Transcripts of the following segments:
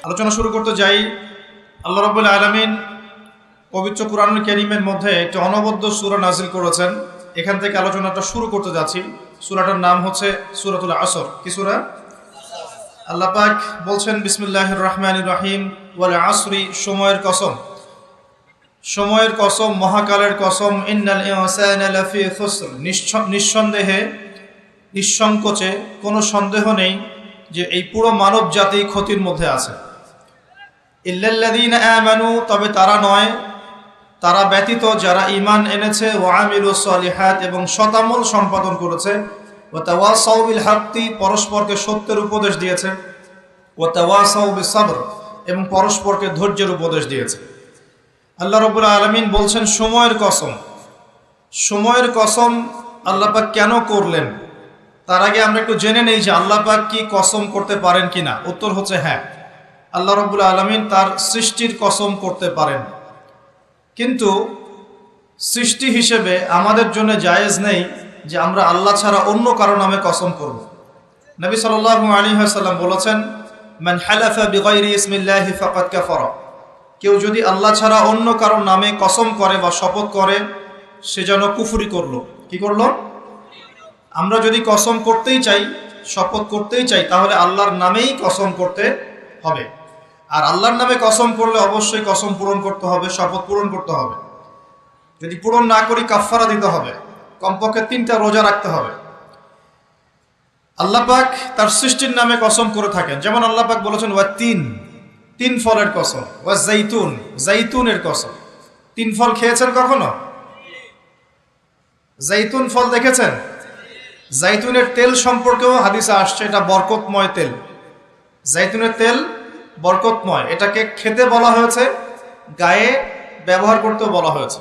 আলোচনা শুরু করতে যাই। আল্লাহ রাব্বুল আলামিন পবিত্র কুরআনুল কারীমের মধ্যে একটি অনবদ্য সূরা নাযিল করেছেন। এখান থেকে আলোচনাটা শুরু করতে যাচ্ছি। সূরাটার নাম হচ্ছে সূরাতুল আসর। কি সূরা? আল্লাহ পাক বলছেন, বিসমিল্লাহির রহমানির রহিম, ওয়াল আসরি, সময়ের কসম, সময়ের কসম, মহাকালের কসম, ইন্নাল ইনসানা লাফি খুসর, নিঃসন্দেহে, নিঃসংকোচে, কোনো সন্দেহ নেই যে এই পুরো মানব জাতি ক্ষতির মধ্যে আছে। ইল্লাল্লাযীনা আমানু, তবে তারা নয়, তারা ব্যতীত যারা ঈমান এনেছে, ওয়া আমিলুস সলিহাত, এবং সতামল সম্পাদন করেছে, ওয়া তাওয়াসাউ বিল হাক্কি, পরস্পরকে সত্যের উপদেশ দিয়েছে, ওয়া তাওয়াসাউ বিস সাবর, এবং পরস্পরকে ধৈর্যের উপদেশ দিয়েছে। আল্লাহ রাব্বুল আলামিন বলছেন সময়ের কসম। সময়ের কসম আল্লাহ পাক কেন করলেন? তার আগে আমরা একটু জেনে নেই যে আল্লাহ পাক কি কসম করতে পারেন কিনা। উত্তর হচ্ছে হ্যাঁ, আল্লাহ রাব্বুল আলামিন তার সৃষ্টির কসম করতে পারেন, কিন্তু সৃষ্টি হিসেবে আমাদের জন্য জায়েজ নেই যে আমরা আল্লাহ ছাড়া অন্য কারো নামে কসম করব। নবী সাল্লাল্লাহু আলাইহি ওয়াসাল্লাম বলেছেন, মান হালাফা বিগাইরি ইসমিল্লাহি ফাকাদ কাফারা, কেউ যদি আল্লাহ ছাড়া অন্য কারো নামে কসম করে বা শপথ করে, সে যেন কুফরি করলো। কি করলো? আমরা যদি কসম করতেই চাই, শপথ করতেই চাই, তাহলে আল্লাহর নামেই কসম করতে হবে। আর আল্লাহর নামে কসম করলে অবশ্যই কসম পূরণ করতে হবে, শপথ পূরণ করতে হবে। যদি পূরণ না করি কাফফারা দিতে হবে, কমপক্ষে 3টা রোজা রাখতে হবে। আল্লাহ পাক তার সৃষ্টির নামে কসম করে থাকেন। যেমন আল্লাহ পাক বলেছেন ওয়া তিন ফলের কসম, ওয়া জাইতুন, জাইতুনের কসম। 3 ফল খেয়েছেন কখনো? জাইতুন ফল দেখেছেন? জাইতুনের তেল সম্পর্কেও হাদিসে আসছে, এটা বরকতময় তেল। জাইতুনের তেল বরকতময়, এটাকে খেতে বলা হয়েছে, গায়ে ব্যবহার করতেও বলা হয়েছে।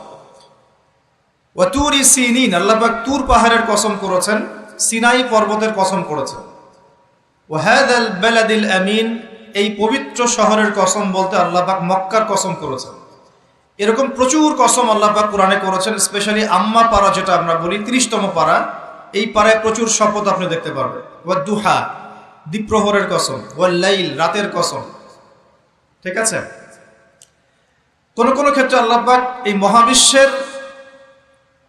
ওয়া তুরি সিনিন, আল্লাহ পাক তুর পাহাড়ের কসম করেছেন, সিনাই পর্বতের কসম করেছেন। ওয়া হাদাল বালাদিল আমিন, এই পবিত্র শহরের কসম বলতে আল্লাহ পাক মক্কার কসম করেছেন। এরকম প্রচুর কসম আল্লাহ পাক কোরআনে করেছেন। স্পেশালি আম্মা পারা, যেটা আমরা বলি 30তম পারা, এই পারায় প্রচুর শপথ আপনি দেখতে পারবেন। ওয়া দুহা, দ্বিপ্রহরের কসম, ওয়াল লাইল, রাতের কসম। ঠিক আছে? কোন কোন ক্ষেত্রে আল্লাহ পাক এই মহাবিশ্বের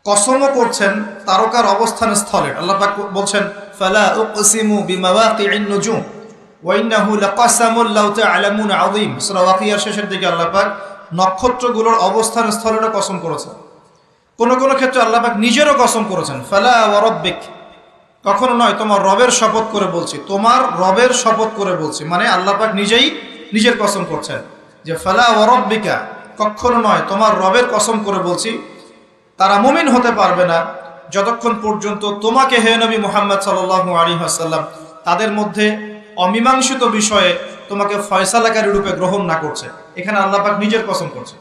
কসমও করছেন তারকার অবস্থান স্থলে। আল্লাহ পাক বলছেন, ফালা উকসিমু বিমাওয়াকিন নুজুম ওয়া ইন্নাহু লাকাসামুল লাউ তা'লামুন আযীম। সূরা ওয়াকিয়ার শেষের দিকে আল্লাহ পাক নক্ষত্রগুলোর অবস্থান স্থলেরও কসম করেছেন। কোন কোন ক্ষেত্রে আল্লাহ পাক নিজেরও কসম করেছেন, ফালা ওয়া রাব্বিক, কখনো নয়, তোমার রবের শপথ করে বলছি, তোমার রবের শপথ করে বলছি। মানে আল্লাহ পাক নিজেই নিজের কসম করছেন যে ফালা ওয়া রাব্বিকা, কখনো নয়, তোমার রবের কসম করে বলছি, তারা মুমিন হতে পারবে না যতক্ষণ পর্যন্ত তোমাকে, হে নবী মুহাম্মদ সাল্লাল্লাহু আলাইহি ওয়াসাল্লাম, তাদের মধ্যে অমীমাংসিত বিষয়ে তোমাকে ফয়সালাকারী রূপে গ্রহণ না করছে। এখানে আল্লাহ পাক নিজের কসম করছে।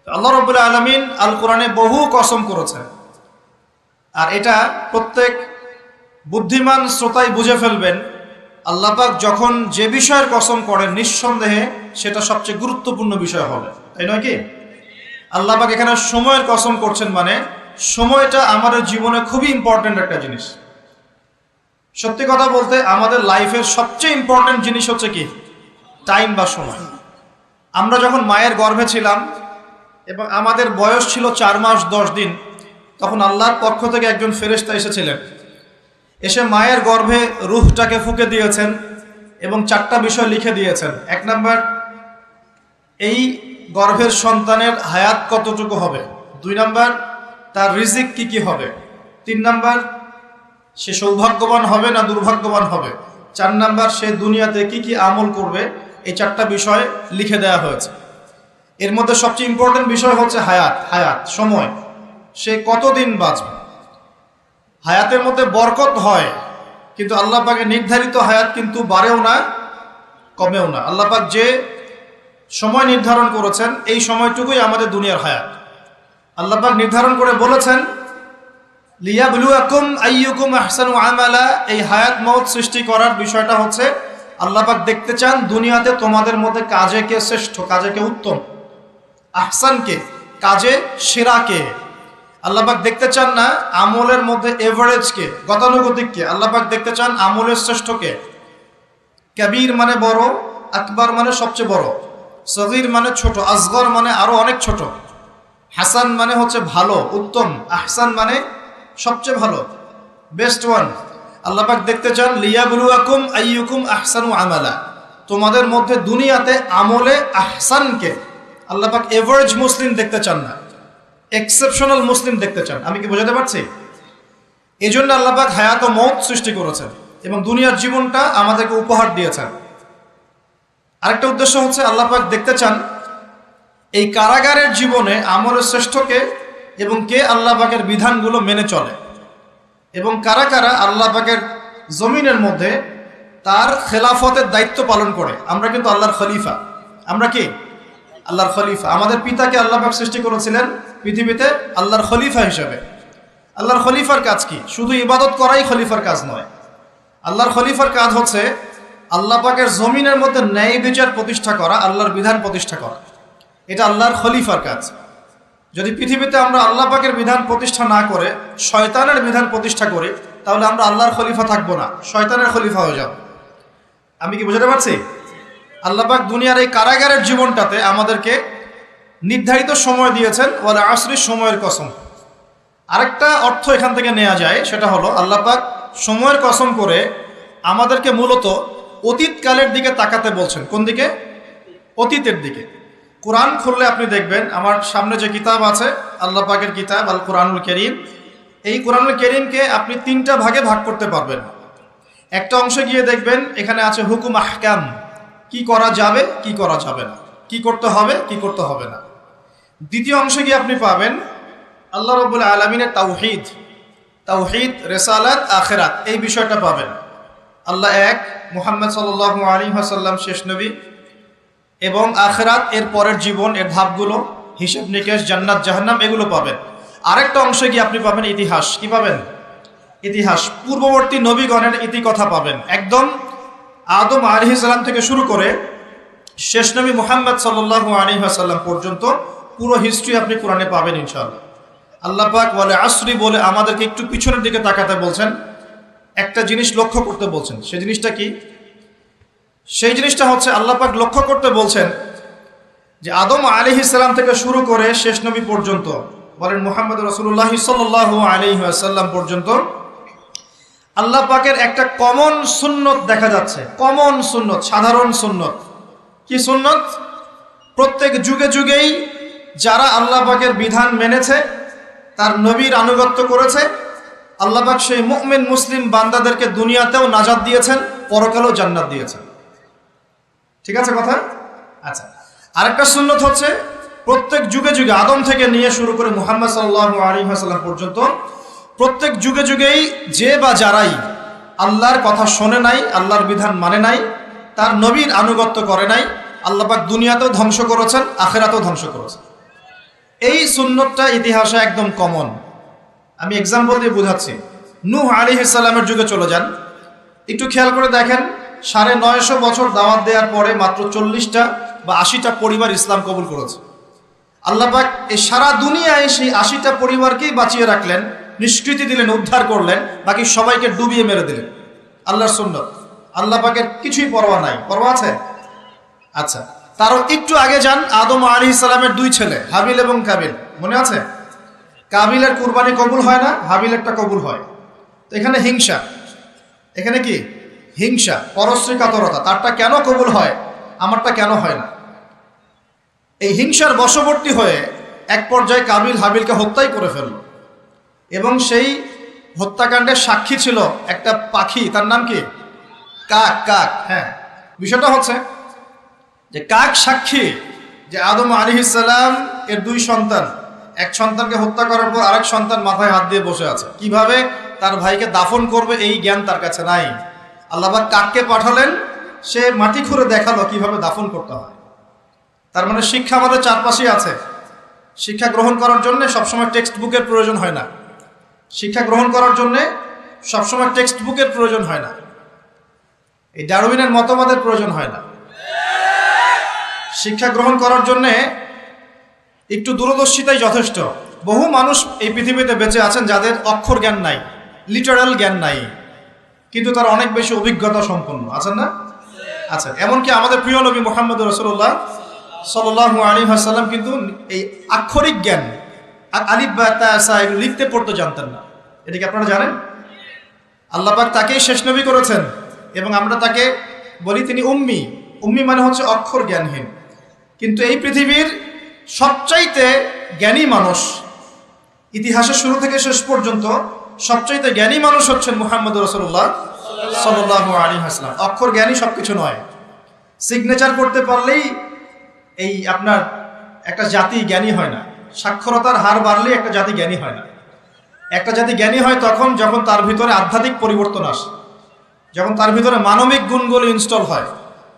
আল্লাহ রাব্বুল আলামিন আল কোরআনে বহু কসম করেছেন, আর এটা প্রত্যেক বুদ্ধিমান শ্রোতাই বুঝে ফেলবেন। আল্লাহ পাক যখন যে বিষয়ের কসম করেন, নিঃসন্দেহে সেটা সবচেয়ে গুরুত্বপূর্ণ বিষয় হবে, তাই নয় কি? আল্লাহ পাক এখানে সময়ের কসম করছেন, মানে সময়টা আমাদের জীবনে খুবই ইম্পর্টেন্ট একটা জিনিস। সত্যি কথা বলতে আমাদের লাইফের সবচেয়ে ইম্পর্টেন্ট জিনিস হচ্ছে কি? টাইম বা সময়। আমরা যখন মায়ের গর্ভে ছিলাম এবং আমাদের বয়স ছিল 4 মাস 10 দিন, তখন আল্লাহর পক্ষ থেকে একজন ফেরেশতা এসেছিলেন, এসে মায়ের গর্ভে রূহটাকে ফুঁকে দিয়েছেন এবং 4টা বিষয় লিখে দিয়েছেন। 1 নাম্বার, এই গর্ভের সন্তানের হায়াত কতটুকু হবে। 2 নাম্বার, তার রিজিক কি কি হবে। 3 নাম্বার, সে সৌভাগ্যবান হবে না দুর্ভাগ্যবান হবে। 4 নাম্বার, সে দুনিয়াতে কি কি আমল করবে। এই 4টা বিষয় লিখে দেওয়া হয়েছে। এর মধ্যে সবচেয়ে ইম্পর্টেন্ট বিষয় হচ্ছে হায়াত, সময়, সে কতদিন বাঁচবে। হায়াতের মধ্যে বরকত হয়, কিন্তু আল্লাহ পাকের নির্ধারিত হায়াত কিন্তু বাড়েও না কমেও না। আল্লাহ পাক যে সময় নির্ধারণ করেছেন, এই সময়টুকুই আমাদের দুনিয়ার হায়াত। আল্লাহ পাক নির্ধারণ করে বলেছেন, লিয়াবলুয়াকুম আইয়ুকুম আহসানু আমালা। এই হায়াত মওত সৃষ্টি করার বিষয়টা হচ্ছে আল্লাহ পাক দেখতে চান দুনিয়াতে তোমাদের মধ্যে কাজে কে শ্রেষ্ঠ, কাজে কে উত্তম, আহসান কে, কাজে সেরা কে। আল্লাহ পাক দেখতে চান না আমলের মধ্যে এভারেজ কে, গতানুগতিক কে। আল্লাহ পাক দেখতে চান আমলের শ্রেষ্ঠ কে। কাবীর মানে বড়, আকবর মানে সবচেয়ে বড়, সগীর মানে ছোট, আসগর মানে আরো অনেক ছোট, হাসান মানে হচ্ছে ভালো, উত্তম, আহসান মানে সবচেয়ে ভালো, বেস্ট ওয়ান। আল্লাহ পাক দেখতে চান লিয়াবলুয়াকুম আইয়ুকুম আহসানু আমালা, তোমাদের মধ্যে দুনিয়াতে আমলে আহসানকে আল্লাহ পাক এভারেজ মুসলিম দেখতে চান না, এক্সেপশনাল মুসলিম দেখতে চান। আমি কি বোঝাতে পারছি? এই জন্য আল্লাহ পাক হায়াত ও মওত সৃষ্টি করেছেন এবং দুনিয়ার জীবনটা আমাদেরকে উপহার দিয়েছেন। আরেকটা উদ্দেশ্য হচ্ছে আল্লাহ পাক দেখতে চান এই কারাগারের জীবনে আমলের শ্রেষ্ঠকে এবং কে আল্লাহ পাকের বিধানগুলো মেনে চলে, এবং কারা কারা আল্লাহ পাকের জমিনের মধ্যে তার খেলাফতের দায়িত্ব পালন করে। আমরা কিন্তু আল্লাহর খলিফা। আমরা কি আল্লাহর খলিফা? আমাদের পিতাকে আল্লাহ পাক সৃষ্টি করেছিলেন পৃথিবীতে আল্লাহর খলিফা হিসেবে। আল্লাহর খলিফার কাজ কি? শুধু ইবাদত করাই খলিফার কাজ নয়। আল্লাহর খলিফার কাজ হচ্ছে আল্লাহ পাকের জমিনের মধ্যে ন্যায় বিচার প্রতিষ্ঠা করা, আল্লাহর বিধান প্রতিষ্ঠা করা। এটা আল্লাহর খলিফার কাজ। যদি পৃথিবীতে আমরা আল্লাহ পাকের বিধান প্রতিষ্ঠা না করে শয়তানের বিধান প্রতিষ্ঠা করি, তাহলে আমরা আল্লাহর খলিফা থাকবো না, শয়তানের খলিফা হয়ে যাব। আমি কি বুঝাতে পারছি? আল্লাহ পাক দুনিয়ার এই কারাগারের জীবনটাতে আমাদেরকে নির্ধারিত সময় দিয়েছেন, ওয়ালা আসরির, সময়ের কসম। আরেকটা অর্থ এখান থেকে নেওয়া যায়, সেটা হলো আল্লাহ পাক সময়ের কসম করে আমাদেরকে মূলত অতীতকালের দিকে তাকাতে বলছেন। কোন দিকে? অতীতের দিকে। কোরআন খুললে আপনি দেখবেন, আমার সামনে যে কিতাব আছে আল্লাহ পাকের কিতাব আল কোরআনুল কারীম, এই কোরআনুল কারীমকে আপনি তিনটা ভাগে ভাগ করতে পারবেন। একটা অংশে গিয়ে দেখবেন এখানে আছে হুকুম আহকাম, কি করা যাবে কি করা যাবে না, কি করতে হবে কি করতে হবে না। দ্বিতীয় অংশে গিয়ে আপনি পাবেন আল্লাহ রাব্বুল আলামিনের তাওহীদ, তাওহীদ, রিসালাত, আখিরাত, এই বিষয়টা পাবেন। আল্লাহ এক, মুহাম্মদ সাল্লাল্লাহু আলাইহি ওয়াসাল্লাম শেষ নবী, এবং আখিরাত, এর পরের জীবন, এর ধাপগুলো, হিসাব নিকেশ, জান্নাত জাহান্নাম, এগুলো পাবেন। আরেকটা অংশে গিয়ে আপনি পাবেন ইতিহাস। কি পাবেন? ইতিহাস, পূর্ববর্তী নবীগণের ইতিকথা পাবেন। একদম আদম আলাইহিস সালাম থেকে শুরু করে শেষ নবী মুহাম্মদ সাল্লাল্লাহু আলাইহি ওয়াসাল্লাম পর্যন্ত পুরো হিস্ট্রি আপনি কোরআনে পাবেন ইনশাআল্লাহ। আল্লাহ পাক ওয়াল আসরি বলে আমাদেরকে একটু পিছনের দিকে তাকাতে বলছেন, একটা জিনিস লক্ষ্য করতে বলছেন। সেই জিনিসটা কি? সেই জিনিসটা হচ্ছে আল্লাহ পাক লক্ষ্য করতে বলছেন যে আদম আলাইহিস সালাম থেকে শুরু করে শেষ নবী পর্যন্ত, বলেন মুহাম্মদ রাসূলুল্লাহ সাল্লাল্লাহু আলাইহি ওয়াসাল্লাম পর্যন্ত আল্লাহ পাকের একটা কমন সুন্নত দেখা যাচ্ছে। কমন সুন্নত, সাধারণ সুন্নত। কি সুন্নত? প্রত্যেক যুগে যুগেই যারা আল্লাহ পাকের বিধান মেনেছে, তার নবীর আনুগত্য করেছে, আল্লাহ পাক সেই মুমিন মুসলিম বান্দাদেরকে দুনিয়াতেও নাজাত দিয়েছেন, পরকালেও জান্নাত দিয়েছেন। ঠিক আছে কথা? আচ্ছা, আরেকটা সুন্নত হচ্ছে প্রত্যেক যুগে যুগে আদম থেকে নিয়ে শুরু করে মুহাম্মদ সাল্লাল্লাহু আলাইহি ওয়াসাল্লাম পর্যন্ত প্রত্যেক যুগে যুগেই যে বা যারাই আল্লাহর কথা শোনে নাই, আল্লাহর বিধান মানে নাই, তার নবীর আনুগত্য করে নাই, আল্লাহ পাক দুনিয়াতেও ধ্বংস করেছেন, আখিরাতেও ধ্বংস করেছেন। এই সুন্নতটা ইতিহাসে একদম কমন। আমি এক্সাম্পল দিয়ে বোঝাচ্ছি। নূহ আলাইহিস সালামের যুগে চলে যান, একটু খেয়াল করে দেখেন 950 বছর দাওয়াত দেওয়ার পরে মাত্র 40টা বা 80টা পরিবার ইসলাম কবুল করেছে। আল্লাহ পাক এই সারা দুনিয়ায় সেই 80টা পরিবারকেই বাঁচিয়ে রাখলেন, নিষ্কৃতি দিলেন, উদ্ধার করলেন, বাকি সবাইকে ডুবিয়ে মেরে দিলেন। আল্লাহর সুন্নত। আল্লাহ পাকের কিছুই পরোয়া নাই। পরোয়া আছে? আচ্ছা, তারও একটু আগে যান, আদম আলাইহিস সালামের 2 ছেলে হাবিল এবং কাবিল, মনে আছে? কাবিলের কুরবানি কবুল হয় না, হাবিলেরটা কবুল হয়। তো এখানে হিংসা, এখানে কি হিংসা, পরশ্রী কাতরতা। তারটা কেন কবুল হয়, আমারটা কেন হয় না? এই হিংসার বশবর্তী হয়ে এক পর্যায়ে কাবিল হাবিলকে হত্যাই করে ফেলল, এবং সেই হত্যাকাণ্ডের সাক্ষী ছিল একটা পাখি, তার নাম কি? কাক। কাক, হ্যাঁ। বিষয়টা হচ্ছে যে কাক সাক্ষী যে আদম আলাইহিস সালাম এর 2 সন্তান, এক সন্তানকে হত্যা করার পর আরেক সন্তান মাথায় হাত দিয়ে বসে আছে, কিভাবে তার ভাইকে দাফন করবে এই জ্ঞান তার কাছে নাই। আল্লাহ পাক কাককে পাঠালেন, সে মাটি খুঁড়ে দেখালো কিভাবে দাফন করতে হয়। তার মানে শিক্ষা আমাদের চারপাশেই আছে। শিক্ষা গ্রহণ করার জন্য সবসময় টেক্সট বুকের প্রয়োজন হয় না। শিক্ষা গ্রহণ করার জন্য সবসময় টেক্সট বুকের প্রয়োজন হয় না, এই ডারউইনের মতবাদের প্রয়োজন হয় না। শিক্ষা গ্রহণ করার জন্য একটু দূরদর্শিতাই যথেষ্ট। বহু মানুষ এই পৃথিবীতে বেঁচে আছেন যাদের অক্ষর জ্ঞান নাই, লিটারাল জ্ঞান নাই, কিন্তু তারা অনেক বেশি অভিজ্ঞতা সম্পন্ন আছেন না? আচ্ছা, এমনকি আমাদের প্রিয় নবী মুহাম্মদ রাসূলুল্লাহ সাল্লাল্লাহু আলাইহি ওয়াসাল্লাম কিন্তু এই আক্ষরিক জ্ঞান আলিফ বা তা সা এগুলো লিখতে পড়তে জানতেন না। এটা কি আপনারা জানেন? আল্লাহ পাক তাকেই শেষ নবী করেছেন এবং আমরা তাকে বলি তিনি উম্মি। উম্মি মানে হচ্ছে অক্ষর জ্ঞানহীন। কিন্তু এই পৃথিবীর সবচাইতে জ্ঞানী মানুষ, ইতিহাসের শুরু থেকে শেষ পর্যন্ত সবচাইতে জ্ঞানী মানুষ হচ্ছেন মুহাম্মদ রাসূলুল্লাহ সাল্লাল্লাহু আলাইহি ওয়াসাল্লাম। অক্ষর জ্ঞানী সবকিছু নয়। সিগনেচার করতে পারলেই এই আপনার একটা জাতি জ্ঞানী হয় না। সাক্ষরতার হার বাড়লেই একটা জাতি জ্ঞানী হয় না। একটা জাতি জ্ঞানী হয় তখন যখন তার ভিতরে আধ্যাত্মিক পরিবর্তন আসে, যখন তার ভিতরে মানবিক গুণগুলো ইনস্টল হয়,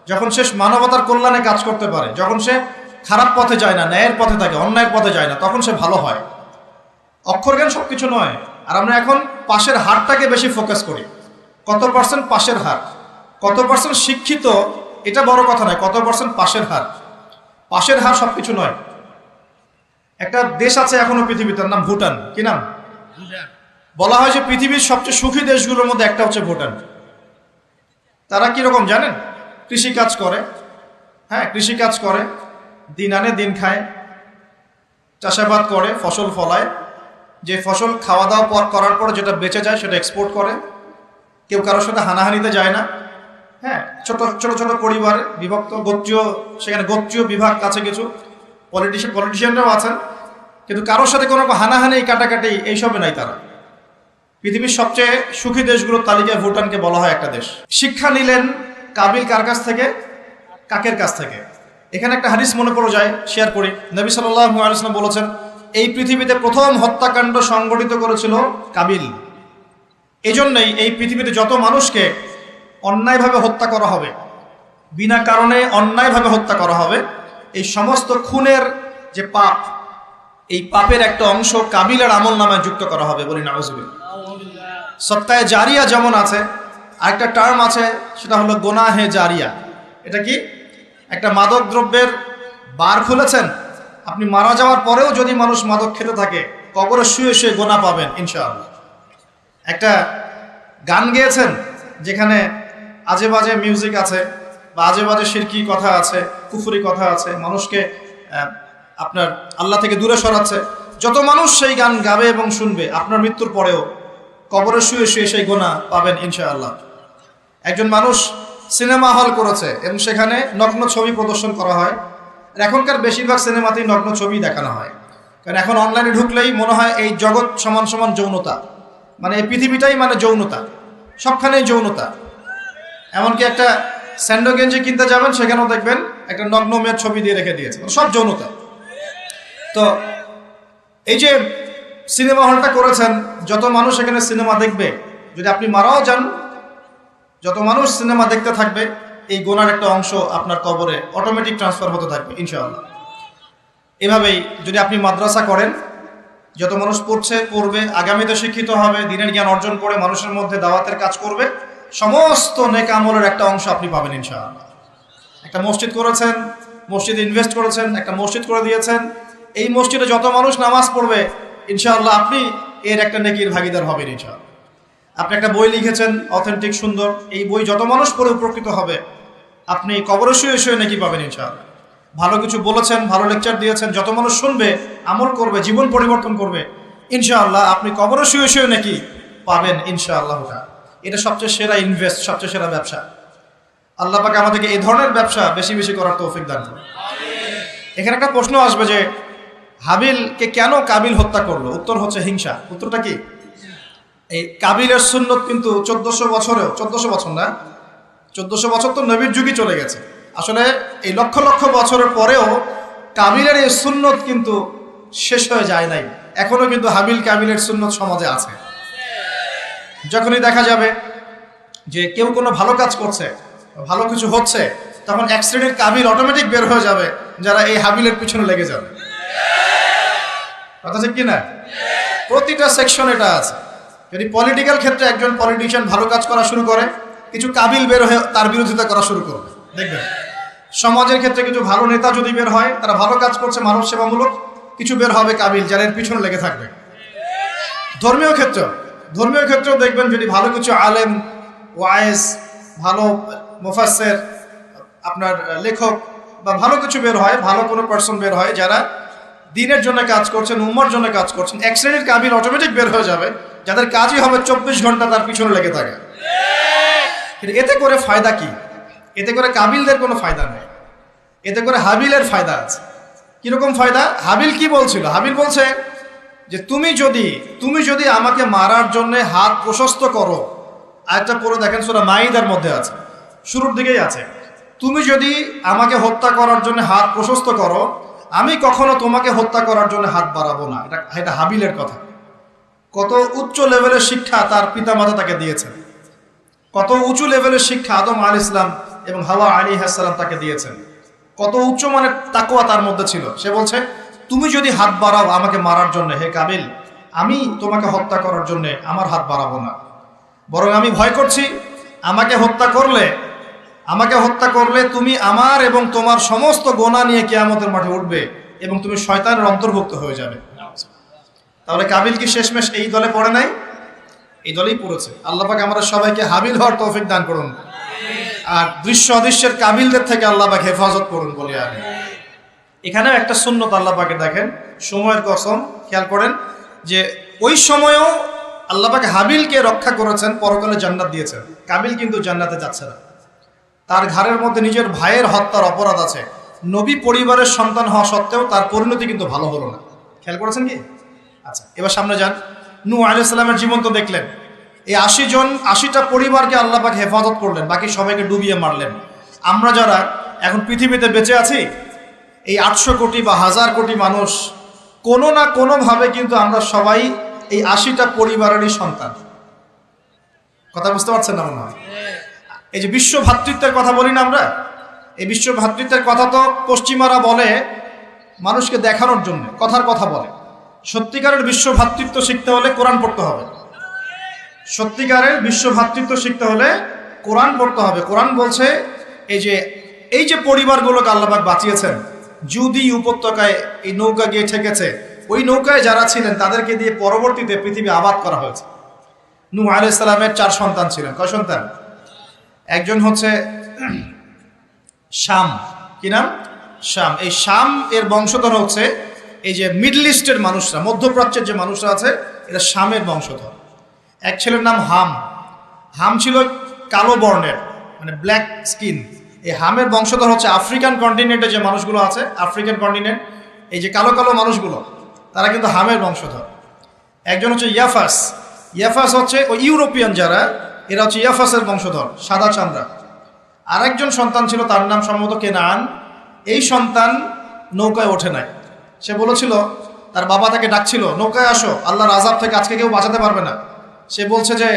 যখন সে মানবতার কল্যাণে কাজ করতে পারে, যখন সে খারাপ পথে যায় না, ন্যায়ের পথে থাকে, অন্যায়ের পথে যায় না, তখন সে ভালো হয়। অক্ষর জ্ঞান সব কিছু নয়। আর আমরা এখন পাশের হারটাকে বেশি ফোকাস করি। কত পার্সেন্ট পাশের হার, কত পার্সেন্ট শিক্ষিত, এটা বড় কথা নয়, কত পার্সেন্ট পাশের হার। পাশের হার সব কিছু নয়। একটা দেশ আছে এখনো পৃথিবীতে, নাম ভুটান। কি নাম? বলা হয় যে পৃথিবীর সবচেয়ে সুখী দেশগুলোর মধ্যে একটা হচ্ছে ভুটান। তারা কিরকম জানেন? কৃষিকাজ করে, হ্যাঁ কৃষিকাজ করে, দিন আনে দিন খায়, চাষাবাদ করে, ফসল ফলায়, যে ফসল খাওয়া দাওয়া করার পর যেটা বেঁচে যায় সেটা এক্সপোর্ট করে। কেউ কারোর সাথে হানাহানিতে যায় না। হ্যাঁ, ছোট ছোট ছোট পরিবার বিভক্ত, গোত্রীয়, সেখানে গোত্রীয় বিভাগ আছে, কিছু পলিটিশিয়ানরাও আছেন, কিন্তু কারোর সাথে কোনো হানাহানি কাটাকাটি এইসবে নাই তারা। পৃথিবীর সবচেয়ে সুখী দেশগুলোর তালিকায় ভুটানকে বলা হয় একটা দেশ। শিক্ষা নিলেন কাবিল কার কাছ থেকে? কাকের কাছ থেকে। এখানে একটা হাদিস মনে পড়ে যায়, শেয়ার করি। নবী সাল্লাল্লাহু আলাইহি ওয়াসাল্লাম বলেছেন, এই পৃথিবীতে প্রথম হত্যাকাণ্ড সংগঠিত করেছিল কাবিল। এই জন্যই এই পৃথিবীতে যত মানুষকে অন্যায়ভাবে হত্যা করা হবে, বিনা কারণে অন্যায়ভাবে হত্যা করা হবে, এই সমস্ত খুনের যে পাপ, এই পাপের একটা অংশ কাবিলের আমল নামায় যুক্ত করা হবে। বলি নাউজুবিল্লাহ। সত্তায়ে জারিয়া যেমন আছে, আরেকটা টার্ম আছে, সেটা হলো গোনাহে জারিয়া। এটা কি? একটা মাদক দ্রব্যের বার খুলেছেন, আপনি মারা যাওয়ার পরেও যদি মানুষ মাদক খেতে থাকে, কবরে শুয়ে শুয়ে গোনা পাবেন ইনশাআল্লাহ। একটা গান গেয়েছেন যেখানে আজে বাজে মিউজিক আছে বা আজে বাজে শিরকি কথা আছে, কুফরি কথা আছে, মানুষকে আপনার আল্লাহ থেকে দূরে সরাচ্ছে। যত মানুষ সেই গান গাবে এবং শুনবে, আপনার মৃত্যুর পরেও কবরে শুয়ে শুয়ে সেই গোনা পাবেন ইনশাআল্লাহ। একজন মানুষ সিনেমা হল করেছে এবং সেখানে নগ্ন ছবি প্রদর্শন করা হয়। এখনকার বেশিরভাগ সিনেমাতেই নগ্ন ছবি দেখানো হয়, কারণ এখন অনলাইনে ঢুকলেই মনে হয় এই জগৎ সমান সমান যৌনতা, মানে এই পৃথিবীটাই মানে যৌনতা, সবখানেই যৌনতা। এমনকি একটা স্যান্ডো গেঞ্জি কিনতে যাবেন, সেখানেও দেখবেন একটা নগ্ন মেয়ের ছবি দিয়ে রেখে দিয়েছে, সব যৌনতা। তো এই যে সিনেমা হলটা করেছেন, যত মানুষ এখানে সিনেমা দেখবে, যদি আপনি মারাও যান, যত মানুষ সিনেমা দেখতে থাকবে, এই গোনার একটা অংশ আপনার কবরে অটোমেটিক ট্রান্সফার হতে থাকবে ইনশাআল্লাহ। এভাবেই যদি আপনি মাদ্রাসা করেন, যত মানুষ পড়বে, আগামীতে শিক্ষিত হবে, দিনের জ্ঞান অর্জন করে মানুষের মধ্যে দাওয়াতের কাজ করবে, সমস্ত নেক আমলের একটা অংশ আপনি পাবেন ইনশাআল্লাহ। একটা মসজিদ করেছেন, মসজিদে ইনভেস্ট করেছেন, একটা মসজিদ করে দিয়েছেন, এই মসজিদে যত মানুষ নামাজ পড়বে ইনশাআল্লাহ আপনি এর একটা নেকির ভাগিদার হবেন ইনশাআল্লাহ। আপনি একটা বই লিখেছেন অথেন্টিক সুন্দর, এই বই যত মানুষ পড়ে উপকৃত হবে, আপনি কবরে শুয়ে শুয়ে নেকি পাবেন ইনশাআল্লাহ। ভালো কিছু বলেছেন, ভালো লেকচার দিয়েছেন, যত মানুষ শুনবে, আমল করবে, জীবন পরিবর্তন করবে ইনশাআল্লাহ, আপনি কবরে শুয়ে শুয়ে নেকি পাবেন ইনশাআল্লাহ। এটা সবচেয়ে সেরা ইনভেস্ট, সবচেয়ে সেরা ব্যবসা। আল্লাহ পাক আমাদেরকে এই ধরনের ব্যবসা বেশি বেশি করার তৌফিক দান করুন। এখানে একটা প্রশ্ন আসবে যে হাবিলকে কেন কাবিল হত্যা করলো? উত্তর হচ্ছে হিংসা। উত্তরটা কি? এই কাবিলের সুন্নত কিন্তু 1400 বছরেও, 1400 বছর না, 1400 বছর তো নবীর যুগই চলে গেছে। আসলে এই লক্ষ লক্ষ বছরের পরেও কাবিলের এই সুন্নত কিন্তু শেষ হয়ে যায় নাই। এখনো কিন্তু হাবিল কাবিলের সুন্নত সমাজে আছে। যখনই দেখা যাবে যে কেউ কোনো ভালো কাজ করছে, ভালো কিছু হচ্ছে, তখন এক শ্রেণীর কাবিল অটোমেটিক বের হয়ে যাবে, যারা এই হাবিলের পিছনে লেগে যাবে। কথা ঠিক কিনা? প্রতিটা সেকশন এটা আছে। যদি পলিটিক্যাল ক্ষেত্রে একজন পলিটিশিয়ান ভালো কাজ করা শুরু করে, কিছু কাবিল বের হয়ে তার বিরোধিতা করা শুরু করবে, দেখবেন। সমাজের ক্ষেত্রে কিছু ভালো নেতা যদি বের হয়, তারা ভালো কাজ করছে, মানব সেবামূলক, কিছু বের হবে কাবিল, যারা এর পিছনে লেগে থাকবে। ধর্মীয় ক্ষেত্রেও দেখবেন, যদি ভালো কিছু আলেম, ওয়াইজ, ভালো মুফাসসির, আপনার লেখক বা ভালো কিছু বের হয়, ভালো কোনো পার্সন বের হয় যারা দিনের জন্য কাজ করছেন, উম্মার জন্য কাজ করছেন, এক শ্রেণীর কাবিল অটোমেটিক বের হয়ে যাবে যাদের কাজই হবে 24 ঘন্টা তার পিছনে লেগে থাকে। কিন্তু এতে করে ফায়দা কি? এতে করে কাবিলদের কোনো ফায়দা নেই, এতে করে হাবিলের ফায়দা আছে। কিরকম ফায়দা? হাবিল কি বলছিল? হাবিল বলছে যে তুমি যদি আমাকে মারার জন্য হাত প্রশস্ত করো, আয়াতটা পড়ে দেখেন, সূরা মাইদার মধ্যে আছে, শুরুর দিকেই আছে, তুমি যদি আমাকে হত্যা করার জন্য হাত প্রশস্ত করো, আমি কখনো তোমাকে হত্যা করার জন্য হাত বাড়াবো না। এটা হাবিলের কথা। কত উচ্চ লেভেলের শিক্ষা তার পিতামাতা তাকে দিয়েছেন, কত উঁচু লেভেলের শিক্ষা আদম আলাইহিস সালাম এবং হাওয়া আলাইহিস সালাম তাকে দিয়েছেন, কত উচ্চ মানের তাকওয়া তার মধ্যে ছিল। সে বলছে তুমি যদি হাত বাড়াও আমাকে মারার জন্য, হে কাবিল, আমি তোমাকে হত্যা করার জন্য আমার হাত বাড়াবো না, বরং আমি ভয় করছি আমাকে হত্যা করলে তুমি আমার এবং তোমার সমস্ত গোনা নিয়ে কিয়ামতের মাঠে উঠবে এবং তুমি শয়তানের অন্তর্ভুক্ত হয়ে যাবে। তাহলে কাবিল কি শেষমেশ এই দলে পড়ে নাই? এই দলেই পড়েছে। আল্লাহ পাক আমাদের সবাইকে হাবিল হওয়ার তৌফিক দান করুন, আর দৃশ্য অদৃশ্যের কাবিলদের থেকে আল্লাহ পাক হেফাজত করুন বলে আমি। এখানেও একটা সুন্নত আল্লাহ পাকে দেখেন, সময়ের কসম, খেয়াল করেন যে ওই সময়েও আল্লাহ পাক হাবিলকে রক্ষা করেছেন, পরকালে জান্নাত দিয়েছেন। কাবিল কিন্তু জান্নাতে যাচ্ছে না, তার ঘাড়ের মধ্যে নিজের ভাইয়ের হত্যার অপরাধ আছে। নবী পরিবারের সন্তান হওয়া সত্ত্বেও তার পরিণতি কিন্তু ভালো হলো না। খেয়াল করেছেন কি? আচ্ছা, এবার সামনে যান। নূহ আলাইহিস সালামের জীবন তো দেখলেন। এই 80টা পরিবারকে আল্লাহ পাক হেফাজত করলেন, বাকি সবাইকে ডুবিয়ে মারলেন। আমরা যারা এখন পৃথিবীতে বেঁচে আছি, এই 800 কোটি বা 1000 কোটি মানুষ, কোনো না কোনোভাবে কিন্তু আমরা সবাই এই 80টা পরিবারেরই সন্তান। কথা বুঝতে পারছেন না মনে হয়? এই যে বিশ্ব ভ্রাতৃত্বের কথা বলি না আমরা, এই বিশ্ব ভ্রাতৃত্বের কথা তো পশ্চিমারা বলে মানুষকে দেখানোর জন্য, কথার কথা বলে। সত্যিকারের বিশ্ব ভ্রাতৃত্ব শিখতে হলে কোরআন পড়তে হবে। সত্যিকারের বিশ্ব ভ্রাতৃত্ব শিখতে হলে কোরআন পড়তে হবে। কোরআন বলছে এই যে পরিবারগুলোকে আল্লাহ পাক বাঁচিয়েছেন, জুদি উপত্যকায় এই নৌকা গিয়ে ঠেকেছে, ওই নৌকায় যারা ছিলেন তাদেরকে দিয়ে পরবর্তীতে পৃথিবী আবাদ করা হয়েছে। নূহ আলাইহিস সালামের 4 সন্তান ছিলেন। কয় সন্তান? একজন হচ্ছে শাম। কি নাম? শাম। এই শাম এর বংশধর হচ্ছে এই যে মিডল ইস্টের মানুষরা, মধ্যপ্রাচ্যের যে মানুষরা আছে, এরা শামের বংশধর। এক ছেলের নাম হাম। হাম ছিল কালো বর্ণের, মানে ব্ল্যাক স্কিন। এই হামের বংশধর হচ্ছে আফ্রিকান কন্টিনেন্টে যে মানুষগুলো আছে, আফ্রিকান কন্টিনেন্ট, এই যে কালো কালো মানুষগুলো, তারা কিন্তু হামের বংশধর। একজন হচ্ছে ইয়াফাস। ইয়াফাস হচ্ছে ওই ইউরোপিয়ান যারা, এরা হচ্ছে ইয়াফাসের বংশধর, সাদা চামড়া। আরেকজন সন্তান ছিল, তার নাম সম্ভবত কেনান। এই সন্তান নৌকায় ওঠে নাই। সে বলেছিল, তার বাবা তাকে ডাকছিল, নৌকায় আসো, আল্লাহর আযাব থেকে আজকে কেউ বাঁচাতে পারবে না। সে বলছে যে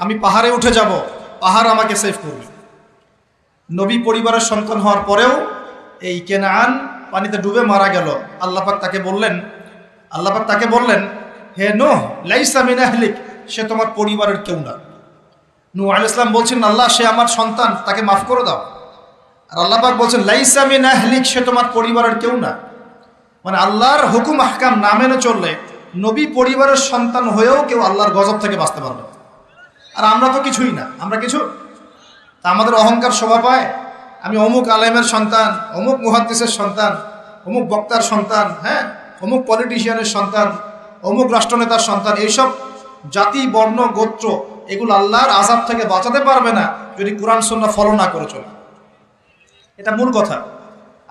আমি পাহাড়ে উঠে যাব, পাহাড় আমাকে সেভ করবে। নবী পরিবারের সন্তান হওয়ার পরেও এই কেনান পানিতে ডুবে মারা গেল। আল্লাহ পাক তাকে বললেন, হে নূহ, লাইসা মিন আহলিক, সে তোমার পরিবারের কেউ না। নূহ আলাইহিস সালাম বলছেন, আল্লাহ, সে আমার সন্তান, তাকে মাফ করে দাও। আর আল্লাহ পাক বলছেন, লাইসা মিন আহলিক, সে তোমার পরিবারের কেউ না। মানে আল্লাহর হুকুম আহকাম না মেনে চললে নবী পরিবারের সন্তান হয়েও কেউ আল্লাহর গজব থেকে বাঁচতে পারবে। আর আমরা তো কিছুই না, আমরা কিছু। তা আমাদের অহংকার শোভা পায়, আমি অমুক আলেমের সন্তান, অমুক মুহাদ্দিসের সন্তান, অমুক বক্তার সন্তান, হ্যাঁ, অমুক পলিটিশিয়ানের সন্তান, অমুক রাষ্ট্রনেতার সন্তান। এইসব জাতি, বর্ণ, গোত্র, এগুলো আল্লাহর আযাব থেকে বাঁচাতে পারবে না যদি কোরআন সুন্নাহ ফলো না করে চলে। এটা মূল কথা।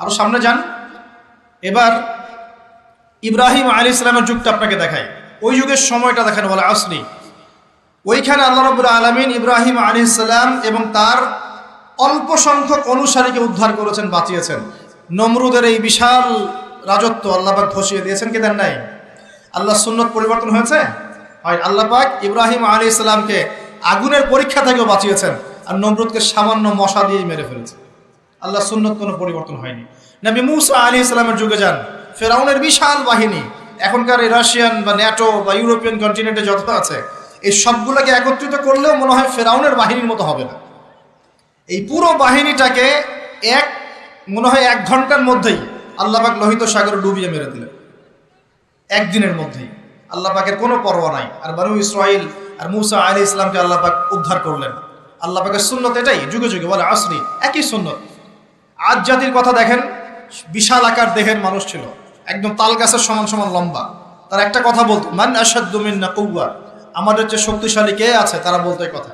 আরো সামনে যান। এবার ইব্রাহিম আলাইহিস সালামের যুগটা আপনাকে দেখাই, ওই যুগের সময়টা দেখেন, বলে আসরি। ওইখানে আল্লাহ রাব্বুল আলামিন ইব্রাহিম আলাইহিস সালাম এবং তার অল্প সংখ্যক অনুসারীকে উদ্ধার করেছেন, বাঁচিয়েছেন। নমরুদের এই বিশাল রাজত্ব আল্লাহ পাক ধসিয়ে দিয়েছেন কি দেন নাই? আল্লাহ সুন্নত পরিবর্তন হয়েছে? হয়। আল্লাহ পাক ইব্রাহিম আলাইহিস সালামকে আগুনের পরীক্ষা থেকেও বাঁচিয়েছেন, আর নমরুদকে সামান্য মশা দিয়েই মেরে ফেলেছে। আল্লাহ সুন্নত কোনো পরিবর্তন হয়নি। নবী মূসা আলাইহিস সালামের যুগে যান, ফেরাউনের বিশাল বাহিনী, এখনকার এই রাশিয়ান বা ন্যাটো বা ইউরোপিয়ান কন্টিনেন্টে যত আছে, এই সবগুলোকে একত্রিত করলেও মনে হয় ফেরাউনের বাহিনীর মতো হবে না। এই পুরো বাহিনীটাকে মনে হয় 1 ঘন্টার মধ্যেই আল্লাহ পাক লোহিত সাগরে ডুবিয়ে মেরে দিলেন, একদিনের মধ্যেই। আল্লাহ পাকের কোনো পরোয়া নাই। আর বনু ইসরাইল আর মূসা আলাইহিস সালামকে আল্লাহ পাক উদ্ধার করলেন। আল্লাহ পাকের সুন্নত এটাই, যুগে যুগে, বলে আসরি, একই সুন্নত। আজ জাতির কথা দেখেন, বিশাল আকার দেহের মানুষ ছিল, একদম তাল গাছের সমান সমান লম্বা। তার একটা কথা বলতো, মান আশাদ্দু মিন্না কুওয়া, আমাদের যে শক্তিশালী কে আছে, তারা বলতো এই কথা।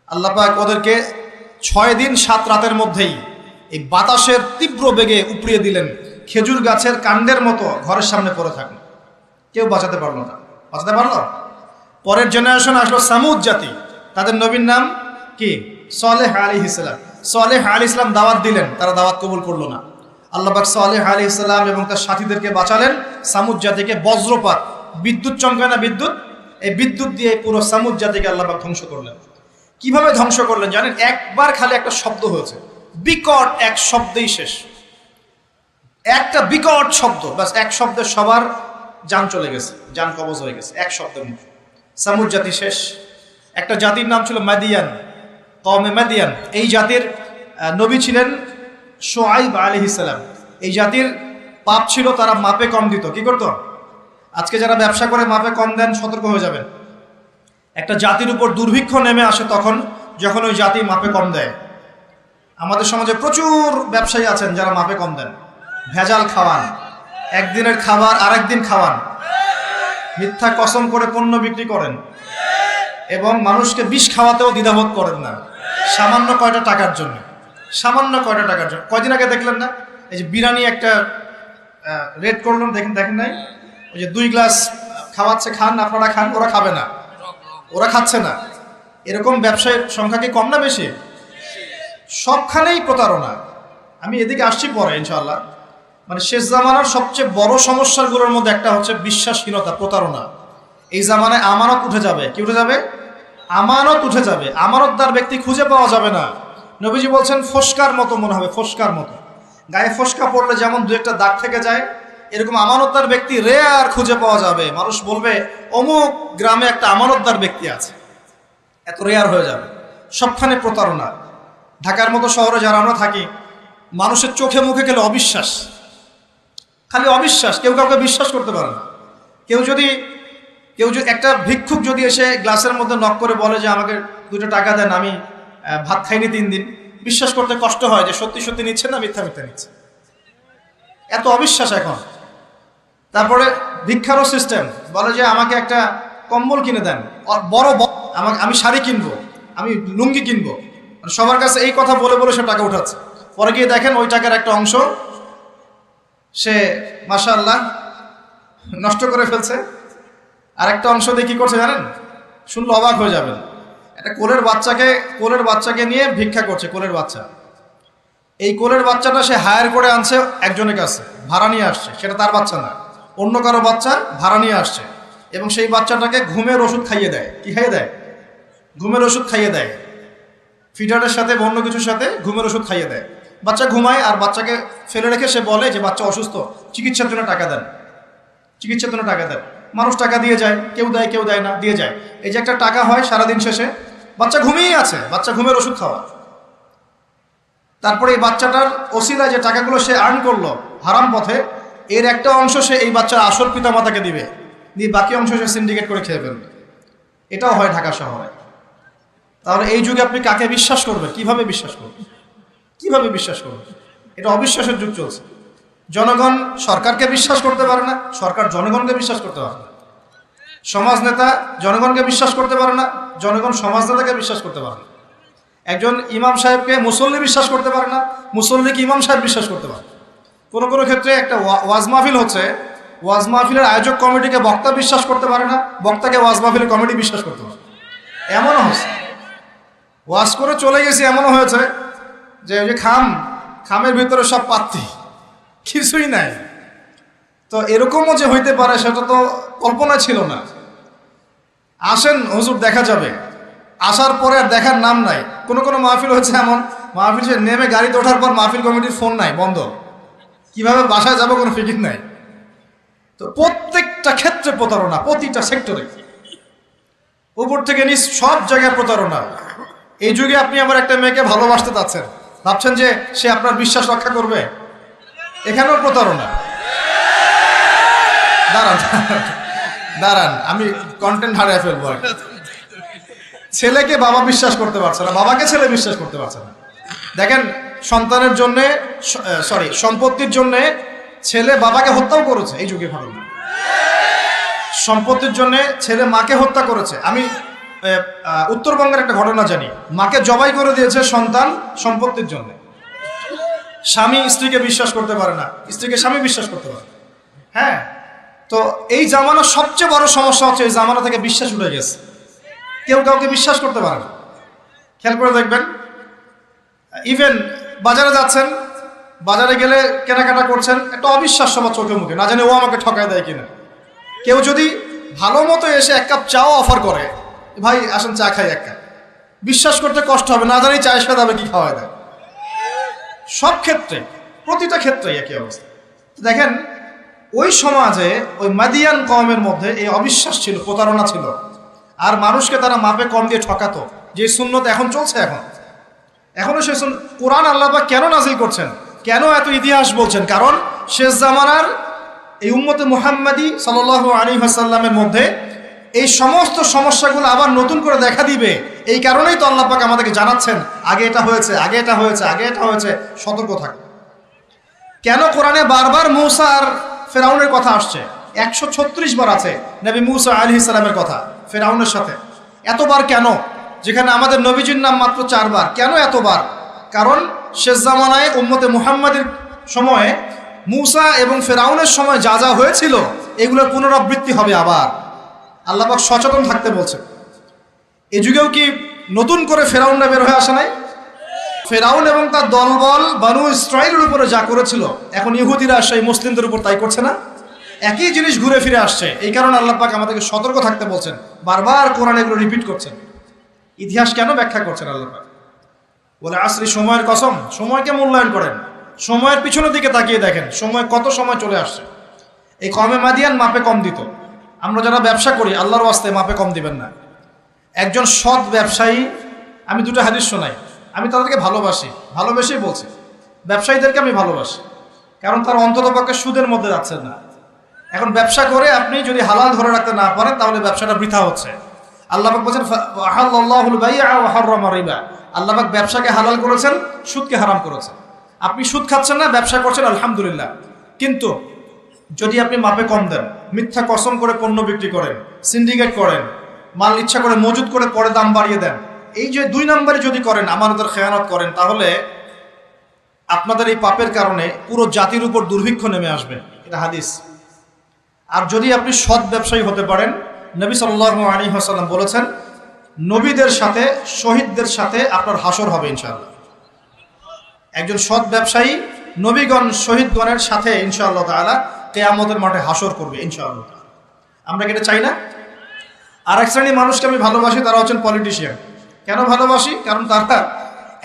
আল্লাহ পাক ওদেরকে 6 দিন 7 রাতের মধ্যেই এই বাতাসের তীব্র বেগে উপড়িয়ে দিলেন, খেজুর গাছের কাণ্ডের মতো ঘরের সামনে পড়ে থাকলো, কেউ বাঁচাতে পারলো না। বাঁচাতে পারলো? পরের জেনারেশন আসলো সামুদ জাতি, তাদের নবীর নাম কি? সালেহ আলাইহিস সালাম। সালেহ আলাইহিস সালাম দাওয়াত দিলেন, তারা দাওয়াত কবুল করলো না। আল্লাহ পাক সালেহ আলাইহিস সালাম এবং তার সাথীদেরকে বাঁচালেন সামুদ জাতিকে বজ্রপাত, বিদ্যুৎ চমকায় না বিদ্যুৎ, এই বিদ্যুৎ দিয়ে পুরো সামুদ জাতিকে আল্লাহ পাক ধ্বংস করলেন। কিভাবে ধ্বংস করলেন জানেন? একবার খালি একটা শব্দ হয়েছে, বিকট এক শব্দেই শেষ। একটা বিকট শব্দ, বাস এক শব্দে সবার জান চলে গেছে, জান কবজ হয়ে গেছে এক শব্দের মধ্যে। সামুদ জাতি শেষ। একটা জাতির নাম ছিল মাদিয়ান, কওমে মাদিয়ান। এই জাতির নবী ছিলেন শুআইব আলাইহিস সালাম। এই জাতির পাপ ছিল, তারা মাপে কম দিত। কি করতো? আজকে যারা ব্যবসা করে মাপে কম দেন, সতর্ক হয়ে যাবেন। একটা জাতির উপর দুর্ভিক্ষ নেমে আসে তখন, যখন ওই জাতি মাপে কম দেয়। আমাদের সমাজে প্রচুর ব্যবসায়ী আছেন যারা মাপে কম দেন, ভেজাল খাওয়ান, একদিনের খাবার আরেকদিন খাওয়ান, মিথ্যা কসম করে পণ্য বিক্রি করেন এবং মানুষকে বিষ খাওয়াতেও দ্বিধাবোধ করেন না, সামান্য কয়টা টাকার জন্য। সামান্য কয়টা টাকার জন্য। কয়দিন আগে দেখলেন না, এই যে বিরিয়ানি একটা রেড করলেন, দেখেন নাই? ওই যে 2 গ্লাস খাওয়াচ্ছে, খান আপনারা, খান, ওরা খাবে না, ওরা খাচ্ছে না। এরকম ব্যবসায়ীর সংখ্যা কি কম না বেশি? সবখানেই প্রতারণা। আমি এদিকে আসছি পরে ইনশাআল্লাহ। মানে শেষ জামানার সবচেয়ে বড় সমস্যাগুলোর মধ্যে একটা হচ্ছে বিশ্বাসহীনতা, প্রতারণা। এই জামানায় আমানত উঠে যাবে। কি উঠে যাবে? আমানত উঠে যাবে। আমানতদার ব্যক্তি খুঁজে পাওয়া যাবে না। নবীজি বলছেন ফোসকার মতো মনে হবে, ফোসকার মতো। গায়ে ফোসকা পড়লে যেমন 2-1টা দাগ থেকে যায়, এরকম আমানতদার ব্যক্তি রেয়ার খুঁজে পাওয়া যাবে। মানুষ বলবে অমুক গ্রামে একটা আমানতদার ব্যক্তি আছে, এত রেয়ার হয়ে যাবে। সবখানে প্রতারণা। ঢাকার মতো শহরে যারা আমরা থাকি, মানুষের চোখে মুখে গেলে অবিশ্বাস, খালি অবিশ্বাস, কেউ কাউকে বিশ্বাস করতে পারে না। কেউ যদি একটা ভিক্ষুক যদি এসে গ্লাসের মধ্যে নক করে বলে যে আমাকে 2টা টাকা দেন, আমি ভাত খাইনি 3 দিন, বিশ্বাস করতে কষ্ট হয় যে সত্যি সত্যি নিচ্ছে না মিথ্যা মিথ্যা নিচ্ছে। এত অবিশ্বাস এখন। তারপরে ভিক্ষারও সিস্টেম, বলে যে আমাকে একটা কম্বল কিনে দেন, বড় আমি শাড়ি কিনবো, আমি লুঙ্গি কিনবো। সবার কাছে এই কথা বলে বলে সে টাকা উঠাচ্ছে। পরে গিয়ে দেখেন ওই টাকার একটা অংশ সে মাশাআল্লাহ নষ্ট করে ফেলছে, আর একটা অংশ দিয়ে কি করছে জানেন? শুনলে অবাক হয়ে যাবেন। একটা কোলের বাচ্চাকে নিয়ে ভিক্ষা করছে। কোলের বাচ্চা, এই কোলের বাচ্চাটা সে হায়ার করে আনছে একজনের কাছে, ভাড়া নিয়ে আসছে। সেটা তার বাচ্চা না, অন্য কারো বাচ্চা ভাড়া নিয়ে আসছে, এবং সেই বাচ্চাটাকে ঘুমের ওষুধ খাইয়ে দেয়। কি খাইয়ে দেয়? ঘুমের ওষুধ খাইয়ে দেয়। ফিডারের সাথে অন্য কিছুর সাথে ঘুমের ওষুধ খাইয়ে দেয়। বাচ্চা ঘুমায়, আর বাচ্চাকে ফেলে রেখে সে বলে যে বাচ্চা অসুস্থ, চিকিৎসার জন্য টাকা দেন, চিকিৎসার জন্য টাকা দেন। মানুষ টাকা দিয়ে যায়, কেউ দেয় কেউ দেয় না, দিয়ে যায়। এই যে একটা টাকা হয় সারাদিন শেষে, বাচ্চা ঘুমিয়েই আছে, বাচ্চা ঘুমের ওষুধ খাওয়া। তারপরে এই বাচ্চাটার ওসিলায় যে টাকাগুলো সে আর্ন করলো হারাম পথে, এর একটা অংশ সে এই বাচ্চার আসল পিতামাতাকে দিবে, দিয়ে বাকি অংশ সে সিন্ডিকেট করে খেয়ে ফেলবে। এটাও হয় ঢাকা শহরে। তাহলে এই যুগে আপনি কাকে বিশ্বাস করবেন? কিভাবে বিশ্বাস করবেন? কিভাবে বিশ্বাস করবেন? এটা অবিশ্বাসের যুগ চলছে। জনগণ সরকারকে বিশ্বাস করতে পারে না, সরকার জনগণকে বিশ্বাস করতে পারে না। সমাজ নেতা জনগণকে বিশ্বাস করতে পারে না, জনগণ সমাজ নেতাকে বিশ্বাস করতে পারে না। একজন ইমাম সাহেবকে মুসল্লি বিশ্বাস করতে পারে না, মুসল্লিকে ইমাম সাহেব বিশ্বাস করতে পারে। কোনো কোনো ক্ষেত্রে একটা ওয়াজ মাহফিল হচ্ছে, ওয়াজ মাহফিলের আয়োজক কমিটিকে বক্তা বিশ্বাস করতে পারে না, বক্তাকে ওয়াজ মাহফিলের কমিটি বিশ্বাস করতে পারে। এমনও হচ্ছে, ওয়াজ করে চলে গেছি, এমনও হয়েছে যে ওই যে খামের ভিতরে সব পাত্তি, কিছুই নাই। তো এরকমও যে হইতে পারে সেটা তো কল্পনা ছিল না। আসেন হুজুর দেখা যাবে, আসার পরে আর দেখার নাম নাই। কোনো কোনো মাহফিল হচ্ছে এমন, মাহফিল সে নেমে গাড়িতে ওঠার পর মাহফিল কমিটির ফোন নাই, বন্ধ, কিভাবে বাসায় যাবো কোনো ফিকির নাই। তো প্রত্যেকটা ক্ষেত্রে প্রতারণা, প্রতিটা সেক্টরে, উপর থেকে নিচ সব জায়গায় প্রতারণা। এই যুগে আপনি আবার একটা মেয়েকে ভালোবাসতে চাচ্ছেন, ভাবছেন যে সে আপনার বিশ্বাস রক্ষা করবে, এখানেও প্রতারণা। দাঁড়ান আমি কন্টেন্ট হারিয়ে ফেলবো। ছেলেকে বাবা বিশ্বাস করতে পারছে না, বাবাকে ছেলে বিশ্বাস করতে পারছে না। দেখেন সন্তানের জন্যে সম্পত্তির জন্যে ছেলে বাবাকে হত্যাও করেছে, এই যুগে ঘটনা। সম্পত্তির জন্যে ছেলে মাকে হত্যা করেছে। আমি উত্তরবঙ্গের একটা ঘটনা জানি, মাকে জবাই করে দিয়েছে সন্তান সম্পত্তির জন্য। স্বামী স্ত্রীকে বিশ্বাস করতে পারে না, স্ত্রীকে স্বামী বিশ্বাস করতে পারে। হ্যাঁ, তো এই জামানার সবচেয়ে বড় সমস্যা হচ্ছে এই জামানা থেকে বিশ্বাস উঠে গেছে, কেউ কাউকে বিশ্বাস করতে পারে না। খেয়াল করে দেখবেন, ইভেন বাজারে যাচ্ছেন, বাজারে গেলে কেনাকাটা করছেন, একটা অবিশ্বাস সবার চোখে মুখে, না জানে ও আমাকে ঠকায় দেয় কিনা। কেউ যদি ভালো মতো এসে এক কাপ চাও অফার করে, ভাই আসেন চা খাই এক কাপ, বিশ্বাস করতে কষ্ট হবে, না জানি চায়ের সাথে হবে কি খাওয়ায় দেয়। সব ক্ষেত্রে, প্রতিটা ক্ষেত্রেই একই অবস্থা। দেখেন, ওই সমাজে ওই মাদিয়ান কওমের মধ্যে এই অবিশ্বাস ছিল, প্রতারণা ছিল, আর মানুষকে তারা মাপে কম দিয়ে ঠকাতো। যে সুন্নত এখন চলছে, এখনো সে কোরআন আল্লাহ পাক কেন নাজিল করছেন, কেন এত ইতিহাস বলছেন? কারণ শেষ জামানার এই উম্মতে মুহাম্মাদি সাল্লাল্লাহু আলাইহি ওয়াসাল্লামের মধ্যে এই সমস্ত সমস্যাগুলো আবার নতুন করে দেখা দিবে। এই কারণেই তো আল্লাহ পাক আমাদেরকে জানাচ্ছেন, আগে এটা হয়েছে, আগে এটা হয়েছে, আগে এটা হয়েছে, সতর্ক থাক। কেন কোরআনে বারবার মূসা আর ফেরাউনের কথা আসছে? 136 বার আছে নবী মূসা আলাইহিস সালামের কথা ফেরাউনের সাথে। এতবার কেন, যেখানে আমাদের নবীজির নাম মাত্র 4 বার? কেন এতবার? কারণ শেষ জামানায় উম্মতে মুহাম্মাদের সময়ে মূসা এবং ফেরাউনের সময় যা যা হয়েছিল এগুলোর পুনরাবৃত্তি হবে আবার। আল্লাহ পাক সচেতন থাকতে বলছেন। এ যুগেও কি নতুন করে ফেরাউনরা বের হয়ে আসে নাই? ফেরাউন এবং তার দলবল বানু ইসরাইলের উপরে যা করেছিল, এখন ইহুদিরা সেই মুসলিমদের উপর তাই করছে না? একই জিনিস ঘুরে ফিরে আসছে। এই কারণে আল্লাহ পাক আমাদেরকে সতর্ক থাকতে বলছেন, বারবার কোরআন এগুলো রিপিট করছেন। ইতিহাস কেন ব্যাখ্যা করছেন আল্লাহ পাক? বলে আসরি, সময়ের কসম, সময়কে মূল্যায়ন করেন, সময়ের পিছনের দিকে তাকিয়ে দেখেন সময় কত সময় চলে আসছে। এই কমে মাদিয়ান মাপে কম দিত। আমরা যারা ব্যবসা করি আল্লাহর ওয়াস্তে মাপে কম দিবেন না। একজন সৎ ব্যবসায়ী, আমি দুটো হাদিস শোনাই, আমি তাদেরকে ভালোবেসেই বলছি, ব্যবসায়ীদেরকে আমি ভালোবাসি, কারণ তার অন্ততপক্ষে সুদের মধ্যে যাচ্ছেন না। এখন ব্যবসা করে আপনি যদি হালাল ধরে রাখতে না পারেন তাহলে ব্যবসাটা বৃথা হচ্ছে। আল্লাহ পাক বলেছেন আহাল্লাহুল বাই'a ওয়া হাররামা রিবা, আল্লাহ পাক ব্যবসাকে হালাল করেছেন, সুদকে হারাম করেছেন। আপনি সুদ খাচ্ছেন না, ব্যবসা করছেন, আলহামদুলিল্লাহ। কিন্তু যদি আপনি মাপে কম দেন, মিথ্যা কসম করে পণ্য বিক্রি করেন, সিন্ডিকেট করেন, মাল ইচ্ছা করে মজুদ করে পরে দাম বাড়িয়ে দেন, এই যে 2 নম্বরে যদি করেন, আমানতের খেয়ানত করেন, তাহলে আপনাদের এই পাপের কারণে পুরো জাতির উপর দুর্ভিক্ষ নেমে আসবে, এটা হাদিস। আর যদি আপনি সৎ ব্যবসায়ী হতে পারেন, নবী সাল্লাল্লাহু আলাইহি ওয়াসাল্লাম বলেছেন, নবীদের সাথে, শহীদদের সাথে আপনার হাসর হবে ইনশাআল্লাহ। একজন সৎ ব্যবসায়ী নবীগণ শহীদগণের সাথে ইনশাআল্লাহ তাআলা কিয়ামতের মাঠে হাসর করবে ইনশাআল্লাহ। আমরা কি এটা চাই না? আর এক শ্রেণীর মানুষকে আমি ভালোবাসি, তারা হচ্ছেন পলিটিশিয়ান। কেন ভালোবাসি? কারণ তারা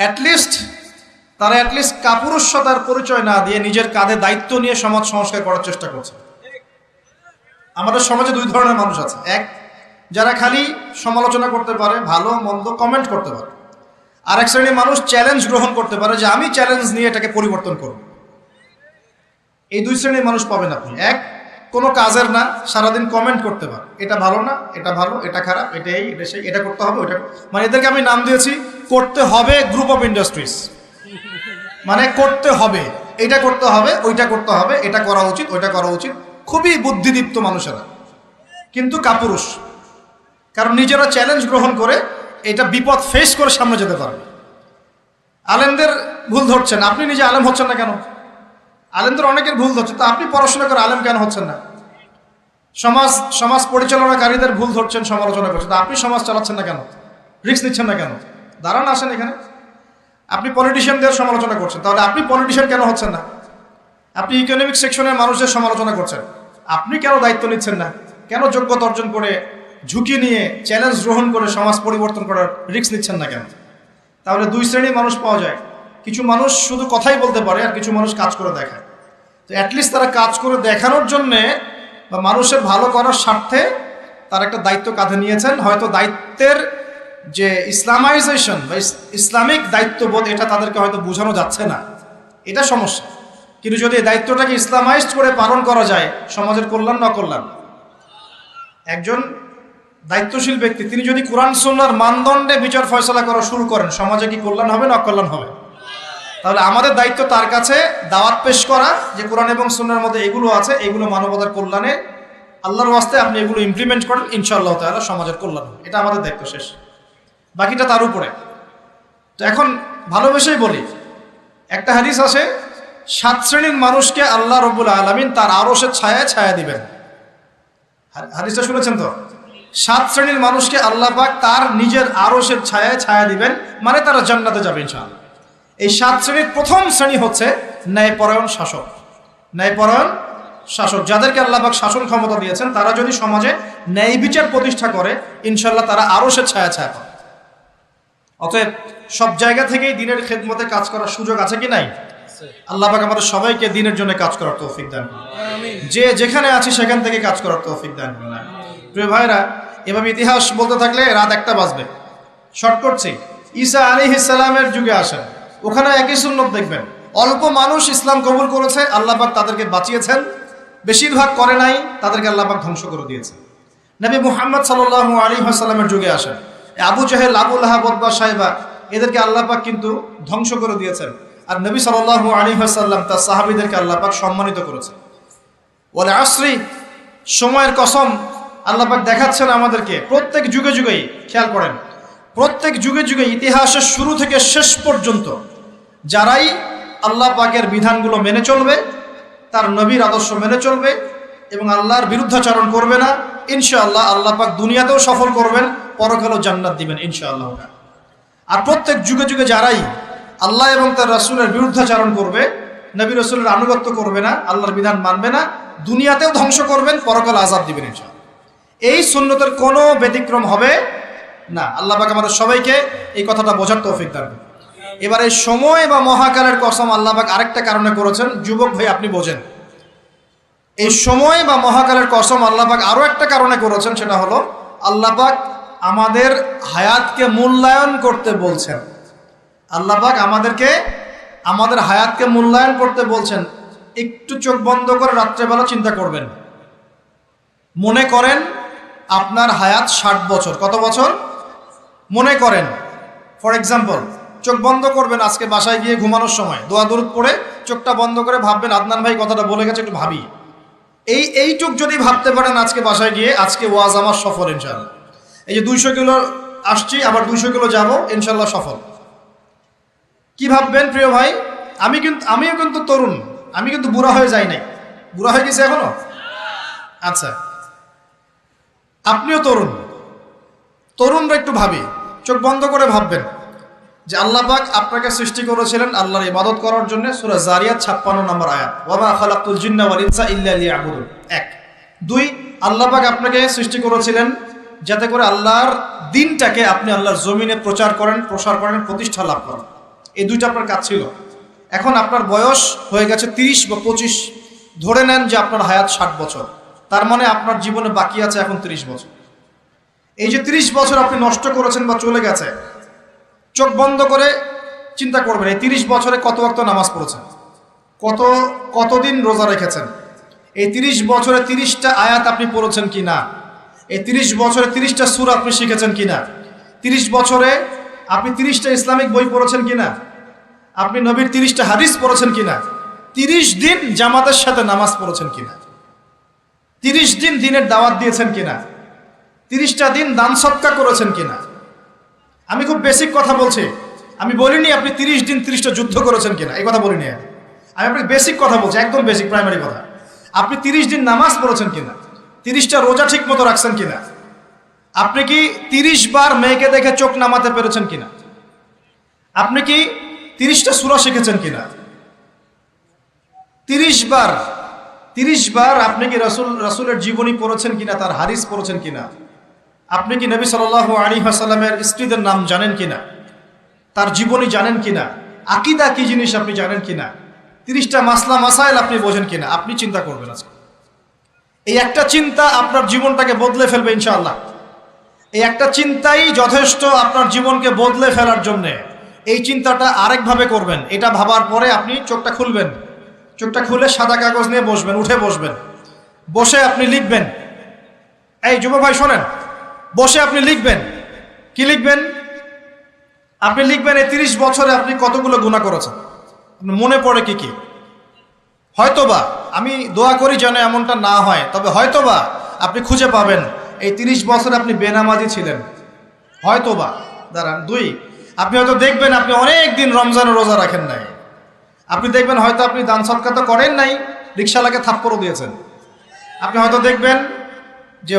অ্যাটলিস্ট কাপুরুষতার পরিচয় না দিয়ে নিজের কাঁধে দায়িত্ব নিয়ে সমাজ সংস্কার করার চেষ্টা করছে। আমাদের সমাজে 2 ধরনের মানুষ আছে। এক, যারা খালি সমালোচনা করতে পারে, ভালো মন্দ কমেন্ট করতে পারে। আর এক শ্রেণীর মানুষ চ্যালেঞ্জ গ্রহণ করতে পারে, যে আমি চ্যালেঞ্জ নিয়ে এটাকে পরিবর্তন করব। এই 2 শ্রেণীর মানুষ পাবেন আপনি। এক, কোনো কাজের না, সারাদিন কমেন্ট করতে পারে, এটা ভালো না, এটা ভালো, এটা খারাপ, এটা এই, এটা সেই, এটা করতে হবে, ওইটা, মানে এদেরকে আমি নাম দিয়েছি করতে হবে গ্রুপ অফ ইন্ডাস্ট্রিজ। মানে করতে হবে, এটা করতে হবে, ওইটা করতে হবে, এটা করা উচিত, ওইটা করা উচিত। খুবই বুদ্ধিদীপ্ত মানুষেরা, কিন্তু কাপুরুষ। কারণ নিজেরা চ্যালেঞ্জ গ্রহণ করে এটা বিপদ ফেস করে সামনে যেতে পারবে। আলেমদের ভুল ধরছেন, আপনি নিজে আলেম হচ্ছেন না কেন? আলেমদের অনেকের ভুল ধরছে, তো আপনি পড়াশোনা করে আলেম কেন হচ্ছেন না? সমাজ পরিচালনাকারীদের ভুল ধরছেন, সমালোচনা করছেন, তো আপনি সমাজ চালাচ্ছেন না কেন? রিস্ক নিচ্ছেন না কেন? দাঁড়ান, আসেন এখানে। আপনি পলিটিশিয়ানদের সমালোচনা করছেন, তাহলে আপনি পলিটিশিয়ান কেন হচ্ছেন না? আপনি ইকোনমিক সেকশনের মানুষদের সমালোচনা করছেন, আপনি কেন দায়িত্ব নিচ্ছেন না? কেন যোগ্যতা অর্জন করে, ঝুঁকি নিয়ে, চ্যালেঞ্জ গ্রহণ করে সমাজ পরিবর্তন করার রিস্ক নিচ্ছেন না কেন? তাহলে 2 শ্রেণীর মানুষ পাওয়া যায়। কিছু মানুষ শুধু কথাই বলতে পারে, আর কিছু মানুষ কাজ করে দেখায়। তো অ্যাটলিস্ট তারা কাজ করে দেখানোর জন্যে বা মানুষের ভালো করার স্বার্থে তার একটা দায়িত্ব কাঁধে নিয়েছেন। হয়তো দায়িত্বের যে ইসলামাইজেশন বা ইসলামিক দায়িত্ববোধ, এটা তাদেরকে হয়তো বোঝানো যাচ্ছে না, এটা সমস্যা। কিন্তু যদি এই দায়িত্বটাকে ইসলামাইজড করে পালন করা যায়, সমাজের কল্যাণ না কল্যাণ। একজন দায়িত্বশীল ব্যক্তি তিনি যদি কোরআন সুন্নাহর মানদণ্ডে বিচার ফয়সালা করা শুরু করেন, সমাজে কি কল্যাণ হবে না অকল্যাণ হবে? তাহলে আমাদের দায়িত্ব তার কাছে দাওয়াত পেশ করা, যে কোরআন এবং সুন্নাহর মধ্যে এগুলো আছে, এগুলো মানবতার কল্যাণে, আল্লাহর ওয়াস্তে আপনি এগুলো ইমপ্লিমেন্ট করেন, ইনশাআল্লাহ তাআলা সমাজের কল্যাণ হবে। এটা আমাদের দায়িত্ব, শেষ। বাকিটা তার উপরে। তো এখন ভালোবেসেই বলি, একটা হাদিস আছে, 7 শ্রেণীর মানুষকে আল্লাহ রাব্বুল আলামিন তার আরশের ছায়ায় ছায়া দিবেন। হাদিসটা শুনেছেন তো? 7 শ্রেণীর মানুষকে আল্লাহ পাক তার নিজের আরশের ছায়ায় ছায়া দিবেন, মানে তারা জান্নাতে যাবে ইনশাআল্লাহ। এই 7 শ্রেণীর প্রথম শ্রেণী হচ্ছে ন্যায়পরায়ণ শাসক। ন্যায়পরায়ণ শাসক, যাদেরকে আল্লাহ পাক শাসন ক্ষমতা দিয়েছেন, তারা যদি সমাজে ন্যায় বিচার প্রতিষ্ঠা করে, ইনশাআল্লাহ তারা আরশের ছায়া ছায়া পাবে। অতএব সব জায়গা থেকেই দ্বীনের খেদমতে কাজ করার সুযোগ আছে কি নাই? আল্লাহ পাক আমাদের সবাইকে দ্বীনের জন্য কাজ করার তৌফিক দান করুন। যে যেখানে আছি সেখান থেকে কাজ করার তৌফিক দান করুন। প্রিয় ভাইরা, এভাবে ইতিহাস বলতে থাকলে রাত 1টা বাজবে। শর্ট করছি, ঈসা আলাইহিস সালামের যুগে আসেন, ওখানে একই সুন্নত দেখবেন। অল্প মানুষ ইসলাম কবুল করেছে, আল্লাহ পাক তাদেরকে বাঁচিয়েছেন। বেশিরভাগ করে নাই, তাদেরকে আল্লাহ পাক ধ্বংস করে দিয়েছেন। নবী মুহাম্মদ সাল্লাল্লাহু আলাইহি ওয়াসাল্লামের যুগে আসেন, আবু জাহেল, আবু লাহাব, উতবা, শাইবা, এদেরকে আল্লাহ পাক কিন্তু ধ্বংস করে দিয়েছেন। আর নবী সাল্লাল্লাহু আলাইহি ওয়াসাল্লাম তার সাহাবীদেরকে আল্লাহ পাক সম্মানিত করেছেন। ওয়াল আসরি, সময়ের কসম, আল্লাহ পাক দেখাচ্ছেন আমাদেরকে প্রত্যেক যুগে যুগেই। খেয়াল করেন, প্রত্যেক যুগে যুগে ইতিহাসের শুরু থেকে শেষ পর্যন্ত যারাই আল্লাহ পাকের বিধানগুলো মেনে চলবে, তার নবীর আদর্শ মেনে চলবে এবং আল্লাহর বিরুদ্ধাচরণ করবে না, ইনশাআল্লাহ আল্লাহ পাক দুনিয়াতেও সফল করবেন, পরকালেও জান্নাত দিবেন ইনশাআল্লাহ। আর প্রত্যেক যুগে যুগে যারাই আল্লাহ এবং তার রাসূলের বিরুদ্ধাচরণ করবে, নবী রাসূলের আনুগত্য করবে না, আল্লাহর বিধান মানবে না, দুনিয়াতেও ধ্বংস করবেন, পরকালে আযাব দিবেন ইনশাআল্লাহ। এই সুন্নতের কোনো ব্যতিক্রম হবে না। আল্লাহ পাক আমাদের সবাইকে এই কথাটা বোঝার তৌফিক দান করুন। এবার এই সময় বা মহাকালের কসম আল্লাহ পাক আরেকটা কারণে করেছেন, যুবক ভাই আপনি বোঝেন। এই সময় বা মহাকালের কসম আল্লাহ পাক আরো একটা কারণে করেছেন, সেটা হলো আল্লাহ পাক আমাদের হায়াতকে মূল্যায়ন করতে বলছেন। আল্লাহ পাক আমাদেরকে আমাদের হায়াতকে মূল্যায়ন করতে বলছেন। একটু চোখ বন্ধ করে রাত্রেবেলা চিন্তা করবেন, মনে করেন আপনার হায়াত 60 বছর। কত বছর? মনে করেন, ফর এক্সাম্পল, চোখ বন্ধ করবেন, আজকে বাসায় গিয়ে ঘুমানোর সময় দোয়া দরুদ পড়ে চোখটা বন্ধ করে ভাববেন, আদনান ভাই কথাটা বলে গেছে, একটু ভাবি। এইটুক যদি ভাবতে পারেন আজকে বাসায় গিয়ে, আজকে ওয়াজ আমার সফল ইনশাআল্লাহ। এই যে 200 কিলো আসছি, আবার 200 কিলো যাবো, ইনশাআল্লাহ সফল। কি ভাববেন প্রিয় ভাই? আমিও কিন্তু তরুণ, আমি কিন্তু বুড়া হয়ে যাই নাই। বুড়া হয়ে গেছে এখনো? আচ্ছা, আপনিও তরুণ। তরুণরা একটু ভাবি, চোখ বন্ধ করে ভাববেন যে আল্লাহ পাক আপনাকে সৃষ্টি করেছিলেন আল্লাহর ইবাদত করার জন্য। সূরা জারিয়াত 56 নম্বর আয়াত, ওয়া মা খালাকতুল জিন্না ওয়াল ইনসা ইল্লা লিয়াবুদুন। 1 2 আল্লাহ পাক আপনাকে সৃষ্টি করেছিলেন যাতে করে আল্লাহর দ্বীনটাকে আপনি আল্লাহর জমিনে প্রচার করেন, প্রসার করেন, প্রতিষ্ঠা লাভ করেন। এই দুইটা আপনার কাজ ছিল। এখন আপনার বয়স হয়ে গেছে 30 বা 25, ধরে নেন যে আপনার হায়াত 60 বছর, তার মানে আপনার জীবনে বাকি আছে এখন 30 বছর। এই যে 30 বছর আপনি নষ্ট করেছেন বা চলে গেছে, চোখ বন্ধ করে চিন্তা করবেন, এই 30 বছরে কত ওয়াক্ত নামাজ পড়েছেন, কতদিন রোজা রেখেছেন, এই 30 বছরে 30টা আয়াত আপনি পড়েছেন কিনা, এই 30 বছরে 30টা সূরা আপনি শিখেছেন কিনা, 30 বছরে আপনি 30টা ইসলামিক বই পড়েছেন কিনা, আপনি নবীর 30টা হাদিস পড়েছেন কিনা, 30 দিন জামাতের সাথে নামাজ পড়েছেন কিনা, 30 দিন দ্বীনের দাওয়াত দিয়েছেন কিনা, 30টা দিন দান সদকা করেছেন কিনা। আমি খুব বেসিক কথা বলছি, আমি বলিনি আপনি 30 দিন 30টা যুদ্ধ করেছেন কিনা, এই কথা বলিনি। আমি আপনাকে বেসিক কথা বলছি, একদম বেসিক প্রাইমারি কথা। আপনি 30 দিন নামাজ পড়েছেন কিনা, 30টা রোজা ঠিক মতো রাখছেন কিনা, আপনি কি 30 বার মেয়েকে দেখে চোখ নামাতে পেরেছেন কিনা, আপনি কি 30টা সূরা শিখেছেন কিনা, 30 বার আপনি কি রাসূলের জীবনী পড়েছেন কিনা, তার হাদিস পড়েছেন কিনা, আপনি কি নবী সাল্লাল্লাহু আলাইহি ওয়াসাল্লামের স্ত্রীদের নাম জানেন কিনা, তার জীবনী জানেন কিনা, আকীদা কি জিনিস আপনি জানেন কিনা, 30টা মাসলা মাসাইল আপনি বোঝেন কিনা। আপনি চিন্তা করবেন আজকে, এই একটা চিন্তা আপনার জীবনটাকে বদলে ফেলবে ইনশাআল্লাহ। এই একটা চিন্তাই যথেষ্ট আপনার জীবনকে বদলে ফেলার জন্যে। এই চিন্তাটা আরেকভাবে করবেন, এটা ভাবার পরে আপনি চোখটা খুলবেন, চোখটা খুলে সাদা কাগজ নিয়ে বসবেন, উঠে বসবেন, বসে আপনি লিখবেন। এই যুব ভাই শোনেন, বসে আপনি লিখবেন। কি লিখবেন? আপনি লিখবেন এই 30 বছরে আপনি কতগুলো গুনাহ করেছেন। আপনার মনে পড়ে কি কি? হয়তোবা, আমি দোয়া করি যেন এমনটা না হয়, তবে হয়তোবা আপনি খুঁজে পাবেন এই 30 বছর আপনি বেনামাজি ছিলেন, হয়তোবা। দাঁড়ান, 2, আপনি হয়তো দেখবেন আপনি অনেক দিন রমজানের রোজা রাখেন নাই। আপনি দেখবেন হয়তো আপনি দান সদকা তো করেন নাই, রিকশাওয়ালাকে থাপ্পড়ও দিয়েছেন। আপনি হয়তো দেখবেন যে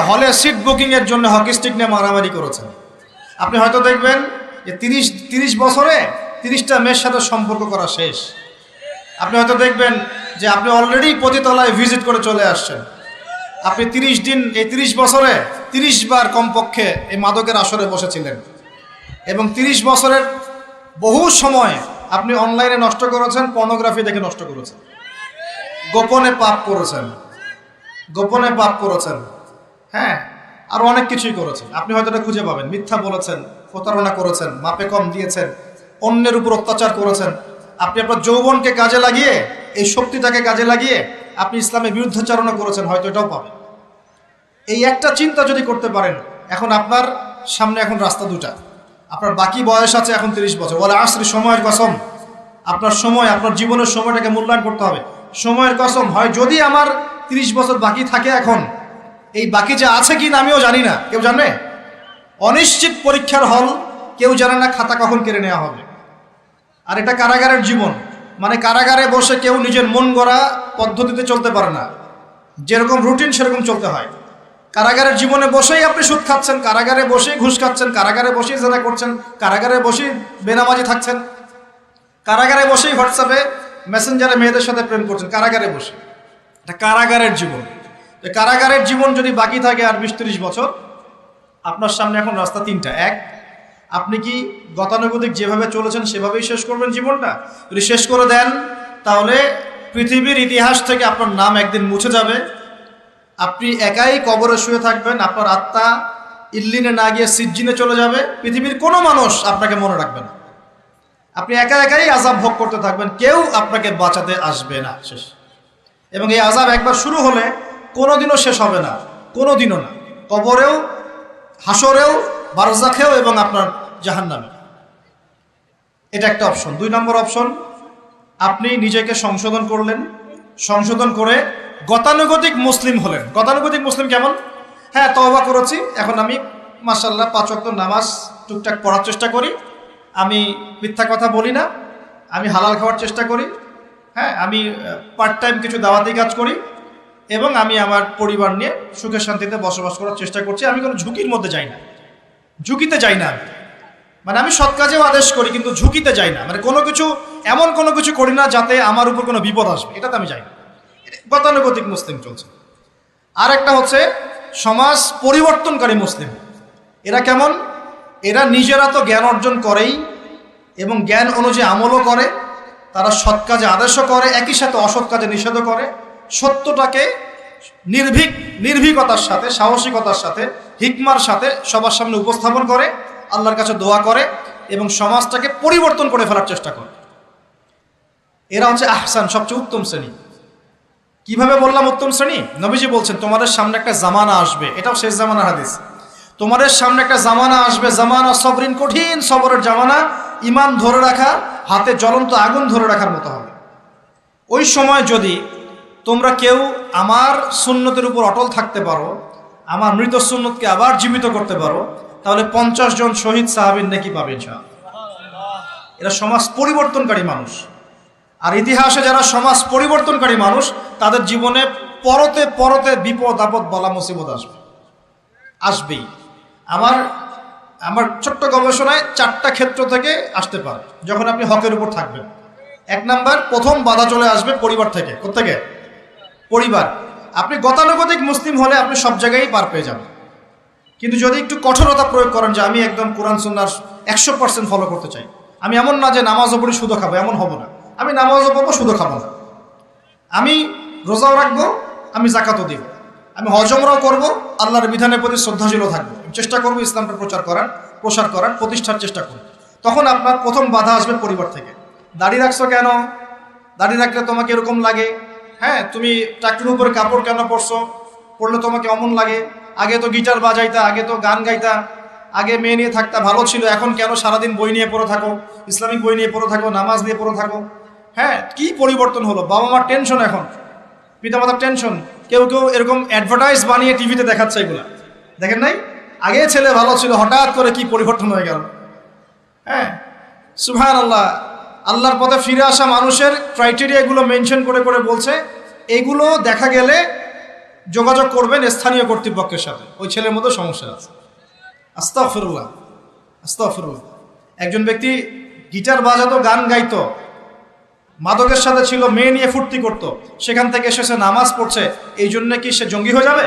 হলে সিট বুকিংয়ের জন্য হকি স্টিক নিয়ে মারামারি করেছেন। আপনি হয়তো দেখবেন যে 30 বছরে 30টা মেয়ের সাথে সম্পর্ক করা শেষ। আপনি হয়তো দেখবেন যে আপনি অলরেডি পতিতলায় ভিজিট করে চলে আসছেন। আপনি 30 দিন, এই 30 বছরে 30 বার কমপক্ষে এই মাদকের আসরে বসেছিলেন, এবং 30 বছরের বহু সময় আপনি অনলাইনে নষ্ট করেছেন, পর্নোগ্রাফি দেখে নষ্ট করেছেন, গোপনে পাপ করেছেন, গোপনে পাপ করেছেন, হ্যাঁ, আরো অনেক কিছুই করেছেন। আপনি হয়তো এটা খুঁজে পাবেন। মিথ্যা বলেছেন, প্রতারণা করেছেন, মাপে কম দিয়েছেন, অন্যের উপর অত্যাচার করেছেন। আপনি আপনার যৌবনকে কাজে লাগিয়ে, এই শক্তিটাকে কাজে লাগিয়ে আপনি ইসলামের বিরুদ্ধাচারণা করেছেন, হয়তো এটাও পাবেন। এই একটা চিন্তা যদি করতে পারেন, এখন আপনার সামনে এখন রাস্তা দুটা। আপনার বাকি বয়স আছে এখন 30 বছর, বলে আসরি, সময়ের কসম, আপনার সময়, আপনার জীবনের সময়টাকে মূল্যায়ন করতে হবে। সময়ের কসম, হয় যদি আমার 30 বছর বাকি থাকে, এখন এই বাকি যে আছে কি না আমিও জানি না, কেউ জানে? অনিশ্চিত পরীক্ষার হল, কেউ জানে না খাতা কখন কেড়ে নেওয়া হবে। আর এটা কারাগারের জীবন, মানে কারাগারে বসে কেউ নিজের মন গড়া পদ্ধতিতে চলতে পারে না, যেরকম রুটিন সেরকম চলতে হয়। কারাগারের জীবনে বসেই আপনি সুদ খাচ্ছেন, কারাগারে বসেই ঘুষ খাচ্ছেন, কারাগারে বসেই জেনা করছেন, কারাগারে বসেই বেনামাজি থাকছেন, কারাগারে বসেই হোয়াটসঅ্যাপে মেসেঞ্জারে মেয়েদের সাথে প্রেম করছেন, কারাগারে বসে। এটা কারাগারের জীবন। কারাগারের জীবন যদি বাকি থাকে আর 20-30 বছর, আপনার সামনে এখন রাস্তা 3টা। 1, আপনি কি গতানুগতিক যেভাবে চলেছেন সেভাবেই শেষ করবেন জীবনটা? যদি শেষ করে দেন, তাহলে পৃথিবীর ইতিহাস থেকে আপনার নাম একদিন মুছে যাবে। আপনি একাই কবরে শুয়ে থাকবেন, আপনার আত্মা ইল্লিনে না গিয়ে সিজ্জিনে চলে যাবে। পৃথিবীর কোনো মানুষ আপনাকে মনে রাখবে না, আপনি একা একাই আযাব ভোগ করতে থাকবেন, কেউ আপনাকে বাঁচাতে আসবে না, শেষ। এবং এই আযাব একবার শুরু হলে কোনোদিনও শেষ হবে না, কোনোদিনও না, কবরেও, হাসরেও, বারজাখেও, এবং আপনার জাহান্নামে। এটা একটা অপশন। 2 নম্বর অপশন, আপনি নিজেকে সংশোধন করলেন, সংশোধন করে গতানুগতিক মুসলিম হলেন। গতানুগতিক মুসলিম কেমন? হ্যাঁ, তওবা করেছি, এখন আমি মাশাআল্লাহ 5 ওয়াক্ত নামাজ টুকটাক পড়ার চেষ্টা করি, আমি মিথ্যা কথা বলি না, আমি হালাল খাওয়ার চেষ্টা করি, হ্যাঁ, আমি পার্ট টাইম কিছু দাওয়াতি কাজ করি, এবং আমি আমার পরিবার নিয়ে সুখে শান্তিতে বসবাস করার চেষ্টা করছি। আমি কোনো ঝুঁকির মধ্যে যাই না, ঝুঁকিতে যাই না। মানে আমি সৎ কাজেও আদেশ করি, কিন্তু ঝুঁকিতে যাই না, মানে কোনো কিছু, এমন কোনো কিছু করি না যাতে আমার উপর কোনো বিপদ আসবে, এটাতে আমি যাই না। গতানুগতিক মুসলিম চলছে। আর একটা হচ্ছে সমাজ পরিবর্তনকারী মুসলিম। এরা কেমন? এরা নিজেরা তো জ্ঞান অর্জন করেই, এবং জ্ঞান অনুযায়ী আমলও করে, তারা সৎ কাজে আদেশও করে, একই সাথে অসৎ কাজে নিষেধও করে। সত্যটাকে নির্ভীকতার সাথে, সাহসিকতার সাথে, হিকমার সাথে সবার সামনে উপস্থাপন করে, আল্লাহর কাছে দোয়া করে, এবং সমাজটাকে পরিবর্তন করে ফেলার চেষ্টা করে। এরা হচ্ছে আহসান, সবচেয়ে উত্তম শ্রেণী। কিভাবে বললাম উত্তম শ্রেণী? নবীজি বলছেন তোমাদের সামনে একটা জামানা আসবে, এটাও শেষ জামানার হাদিস। তোমাদের সামনে একটা জামানা আসবে, জামানা সবরিন, কঠিন সবরের জামানা, ইমান ধরে রাখা হাতে জ্বলন্ত আগুন ধরে রাখার মতো হবে। ওই সময় যদি তোমরা কেউ আমার সুন্নতের উপর অটল থাকতে পারো, আমার মৃত সুন্নতকে আবার জীবিত করতে পারো, তাহলে 50 জন শহীদ সাহাবীর নেকি পাবে ইনশাআল্লাহ। এরা সমাজ পরিবর্তনকারী মানুষ। আর ইতিহাসে যারা সমাজ পরিবর্তনকারী মানুষ, তাদের জীবনে পরতে পরতে বিপদ আপদ বালা মুসিবত আসবেই। আমার ছোট্ট গবেষণায় 4টা ক্ষেত্র থেকে আসতে পারে যখন আপনি হকের উপর থাকবেন। 1 নাম্বার, প্রথম বাধা চলে আসবে পরিবার থেকে। কোত্থেকে? পরিবার। আপনি গতানুগতিক মুসলিম হলে আপনি সব জায়গায় পার পেয়ে যাবেন, কিন্তু যদি একটু কঠোরতা প্রয়োগ করেন যে আমি একদম কোরআন সুন্নাহর 100% ফলো করতে চাই, আমি এমন না যে নামাজও পড়ি শুধু খাবো, এমন হব না, আমি নামাজও পড়বো শুধু খাবো না, আমি রোজাও রাখবো, আমি যাকাতও দিব, আমি হজ উমরাও করবো, আল্লাহর বিধানের প্রতি শ্রদ্ধাশীলও থাকবো, চেষ্টা করবো ইসলামটা প্রসার করার প্রতিষ্ঠার চেষ্টা করবো। তখন আপনার প্রথম বাধা আসবে পরিবার থেকে। দাড়ি রাখছো কেন? দাড়ি রাখলে তোমাকে এরকম লাগে, হ্যাঁ, তুমি টাকটির উপরে কাপড় কেন পরলে তোমাকে অমন লাগে, আগে তো গিটার বাজাইতা, আগে তো গান গাইতা, আগে মেয়ে নিয়ে থাকতা, ভালো ছিল, এখন কেন সারাদিন বই নিয়ে পড়ে থাকো, ইসলামিক বই নিয়ে পড়ে থাকো, নামাজ নিয়ে পড়ে থাকো, হ্যাঁ, কি পরিবর্তন হলো, বাবা মার টেনশন, এখন পিতামাতার টেনশন। কেউ কেউ এরকম অ্যাডভার্টাইজ বানিয়ে টিভিতে দেখাচ্ছে, এগুলা দেখেন নাই? আগে ছেলে ভালো ছিল, হঠাৎ করে কি পরিবর্তন হয়ে গেল। হ্যাঁ, সুবহানাল্লাহ। আল্লাহর পথে ফিরে আসা মানুষের ক্রাইটেরিয়াগুলো মেনশন করে করে বলছে, এগুলো দেখা গেলে যোগাযোগ করবেন স্থানীয় কর্তৃপক্ষের সাথে, ওই ছেলের মধ্যে সমস্যা আছে। আস্তাগফিরুল্লাহ, আস্তাগফিরুল্লাহ। একজন ব্যক্তি গিটার বাজাতো, গান গাইতো, মাদকের সাথে ছিল, মেয়ে নিয়ে ফুর্তি করতো, সেখান থেকে এসেছে নামাজ পড়ছে, এই জন্য কি সে জঙ্গি হয়ে যাবে?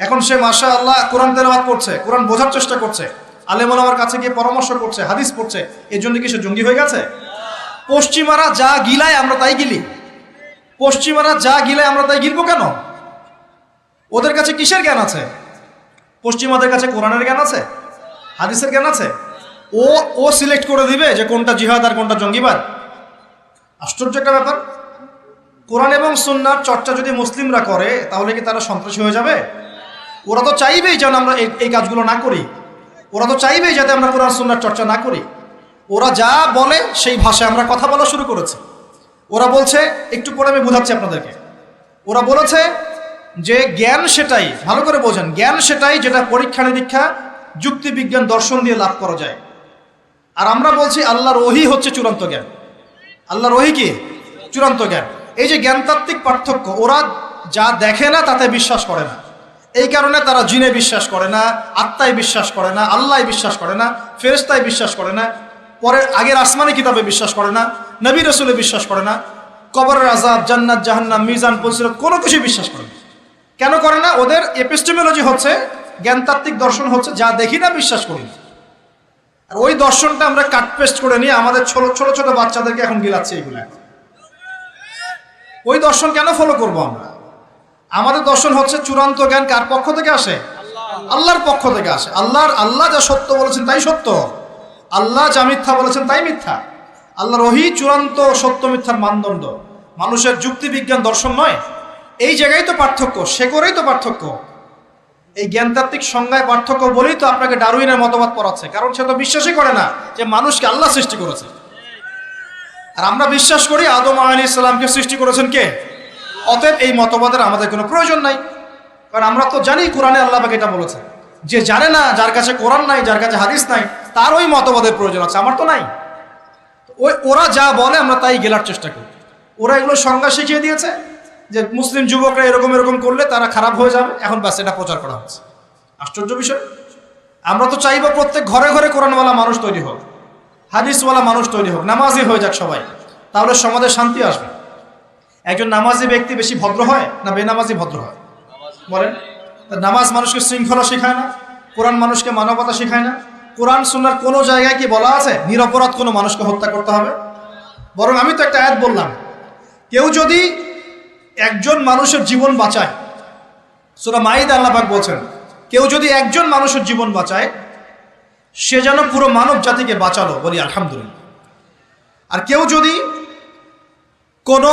এখন সে মাশাআল্লাহ কোরআন তেলাওয়াত করছে, কোরআন বোঝার চেষ্টা করছে, আলেম ওলামার কাছে গিয়ে পরামর্শ করছে, হাদিস পড়ছে, এই জন্য কি সে জঙ্গি হয়ে গেছে? পশ্চিমারা যা গিলায় আমরা তাই গিলি, পশ্চিমারা যা গিলায় আমরা তাই গিলবো কেন? ওদের কাছে কিসের জ্ঞান আছে? পশ্চিমাদের কাছে কোরআনের জ্ঞান আছে, হাদিসের জ্ঞান আছে। ও সিলেক্ট করে দিবে যে কোনটা জিহাদ আর কোনটা জঙ্গিবাদ? আশ্চর্য একটা ব্যাপার। কোরআন এবং সুন্নাহর চর্চা যদি মুসলিমরা করে, তাহলে কি তারা সন্ত্রাসী হয়ে যাবে? ওরা তো চাইবেই যেন আমরা এই কাজগুলো না করি, ওরা তো চাইবেই যাতে আমরা কোরআন সুন্নাহর চর্চা না করি। ওরা যা বলে সেই ভাষায় আমরা কথা বলা শুরু করেছি। ওরা বলছে, একটু পরে আমি বোঝাচ্ছি আপনাদেরকে, ওরা বলেছে যে জ্ঞান সেটাই, ভালো করে বোঝেন, জ্ঞান সেটাই যেটা পরীক্ষা নিরীক্ষা, যুক্তি বিজ্ঞান, দর্শন দিয়ে লাভ করা যায়। আর আমরা বলছি আল্লাহর ওহী হচ্ছে চূড়ান্ত জ্ঞান। আল্লাহর ওহী কি? চূড়ান্ত জ্ঞান। এই যে জ্ঞানতাত্ত্বিক পার্থক্য, ওরা যা দেখে না তাতে বিশ্বাস করে না, এই কারণে তারা জিনে বিশ্বাস করে না, আত্মায় বিশ্বাস করে না, আল্লাহ বিশ্বাস করে না, ফেরেশতায় বিশ্বাস করে না, পরের আগের আসমানি কিতাবে বিশ্বাস করে না, নবী রাসূলে বিশ্বাস করে না, কবরের আযাব, জান্নাত জাহান্নাম, মিজান, ফজিলত কোনো কিছু বিশ্বাস করে না। কেন করে না? ওদের এপিস্টেমোলজি হচ্ছে, জ্ঞানতাত্ত্বিক দর্শন হচ্ছে যা দেখি না বিশ্বাস করি না। আর ওই দর্শনটা আমরা কাট পেস্ট করে নিয়ে আমাদের ছোট ছোট বাচ্চাদেরকে এখন গিলাচ্ছি এগুলো। ওই দর্শন কেন ফলো করব আমরা? আমাদের দর্শন হচ্ছে চূড়ান্ত জ্ঞান কার পক্ষ থেকে আসে? আল্লাহর পক্ষ থেকে আসে। আল্লাহ যা সত্য বলেছেন তাই সত্য, আল্লাহ যা মিথ্যা বলেছেন তাই মিথ্যা। আল্লাহর ওহী চূড়ান্ত সত্য মিথ্যার মানদণ্ড, মানুষের যুক্তি বিজ্ঞান দর্শন নয়। এই জায়গায় তো পার্থক্য, সে করেই তো পার্থক্য। এই জ্ঞানতাত্ত্বিক সংজ্ঞায় পার্থক্য বলেই তো আপনাকে ডারউইনের মতবাদ পড়াচ্ছে, কারণ সে তো বিশ্বাসই করে না যে মানুষকে আল্লাহ সৃষ্টি করেছে। আর আমরা বিশ্বাস করি আদম আলাইহিস সালামকে সৃষ্টি করেছেন কে? অতএব এই মতবাদের আমাদের কোনো প্রয়োজন নাই, কারণ আমরা তো জানি কোরআনে আল্লাহ পাক এটা বলেছে। যে জানে না, যার কাছে কোরআন নাই, যার কাছে হাদিস নাই, তার ওই মতবাদের প্রয়োজন আছে, আমার তো নাই। ওরা যা বলে আমরা তাই গেলার চেষ্টা করি। ওরা এগুলো সংজ্ঞা শিখিয়ে দিয়েছে যে মুসলিম যুবকরা এরকম এরকম করলে তারা খারাপ হয়ে যাবে, এখন ব্যাস এটা প্রচার করা হচ্ছে। আশ্চর্য বিষয়। আমরা তো চাইবো প্রত্যেক ঘরে ঘরে কোরআনওয়ালা মানুষ তৈরি হোক, হাদিসওয়ালা মানুষ তৈরি হোক, নামাজি হয়ে যাক সবাই, তাহলে সমাজে শান্তি আসবে। একজন নামাজি ব্যক্তি বেশি ভদ্র হয় না বেনামাজি ভদ্র হয়? বলেন। নামাজ মানুষকে শৃঙ্খলা শেখায় না, কোরআন মানুষকে মানবতা শেখায় না। কোরআন সুন্নাহর কোনো জায়গায় কি বলা আছে নিরপরাধ কোনো মানুষকে হত্যা করতে হবে? বরং আমি তো একটা আয়াত বললাম, কেউ যদি একজন মানুষের জীবন বাঁচায়, সূরা মাইদা আল্লাহ পাক বলছেন, কেউ যদি একজন মানুষের জীবন বাঁচায়, সে যেন পুরো মানব জাতিকে বাঁচালো, বলি আলহামদুলিল্লাহ। আর কেউ যদি কোনো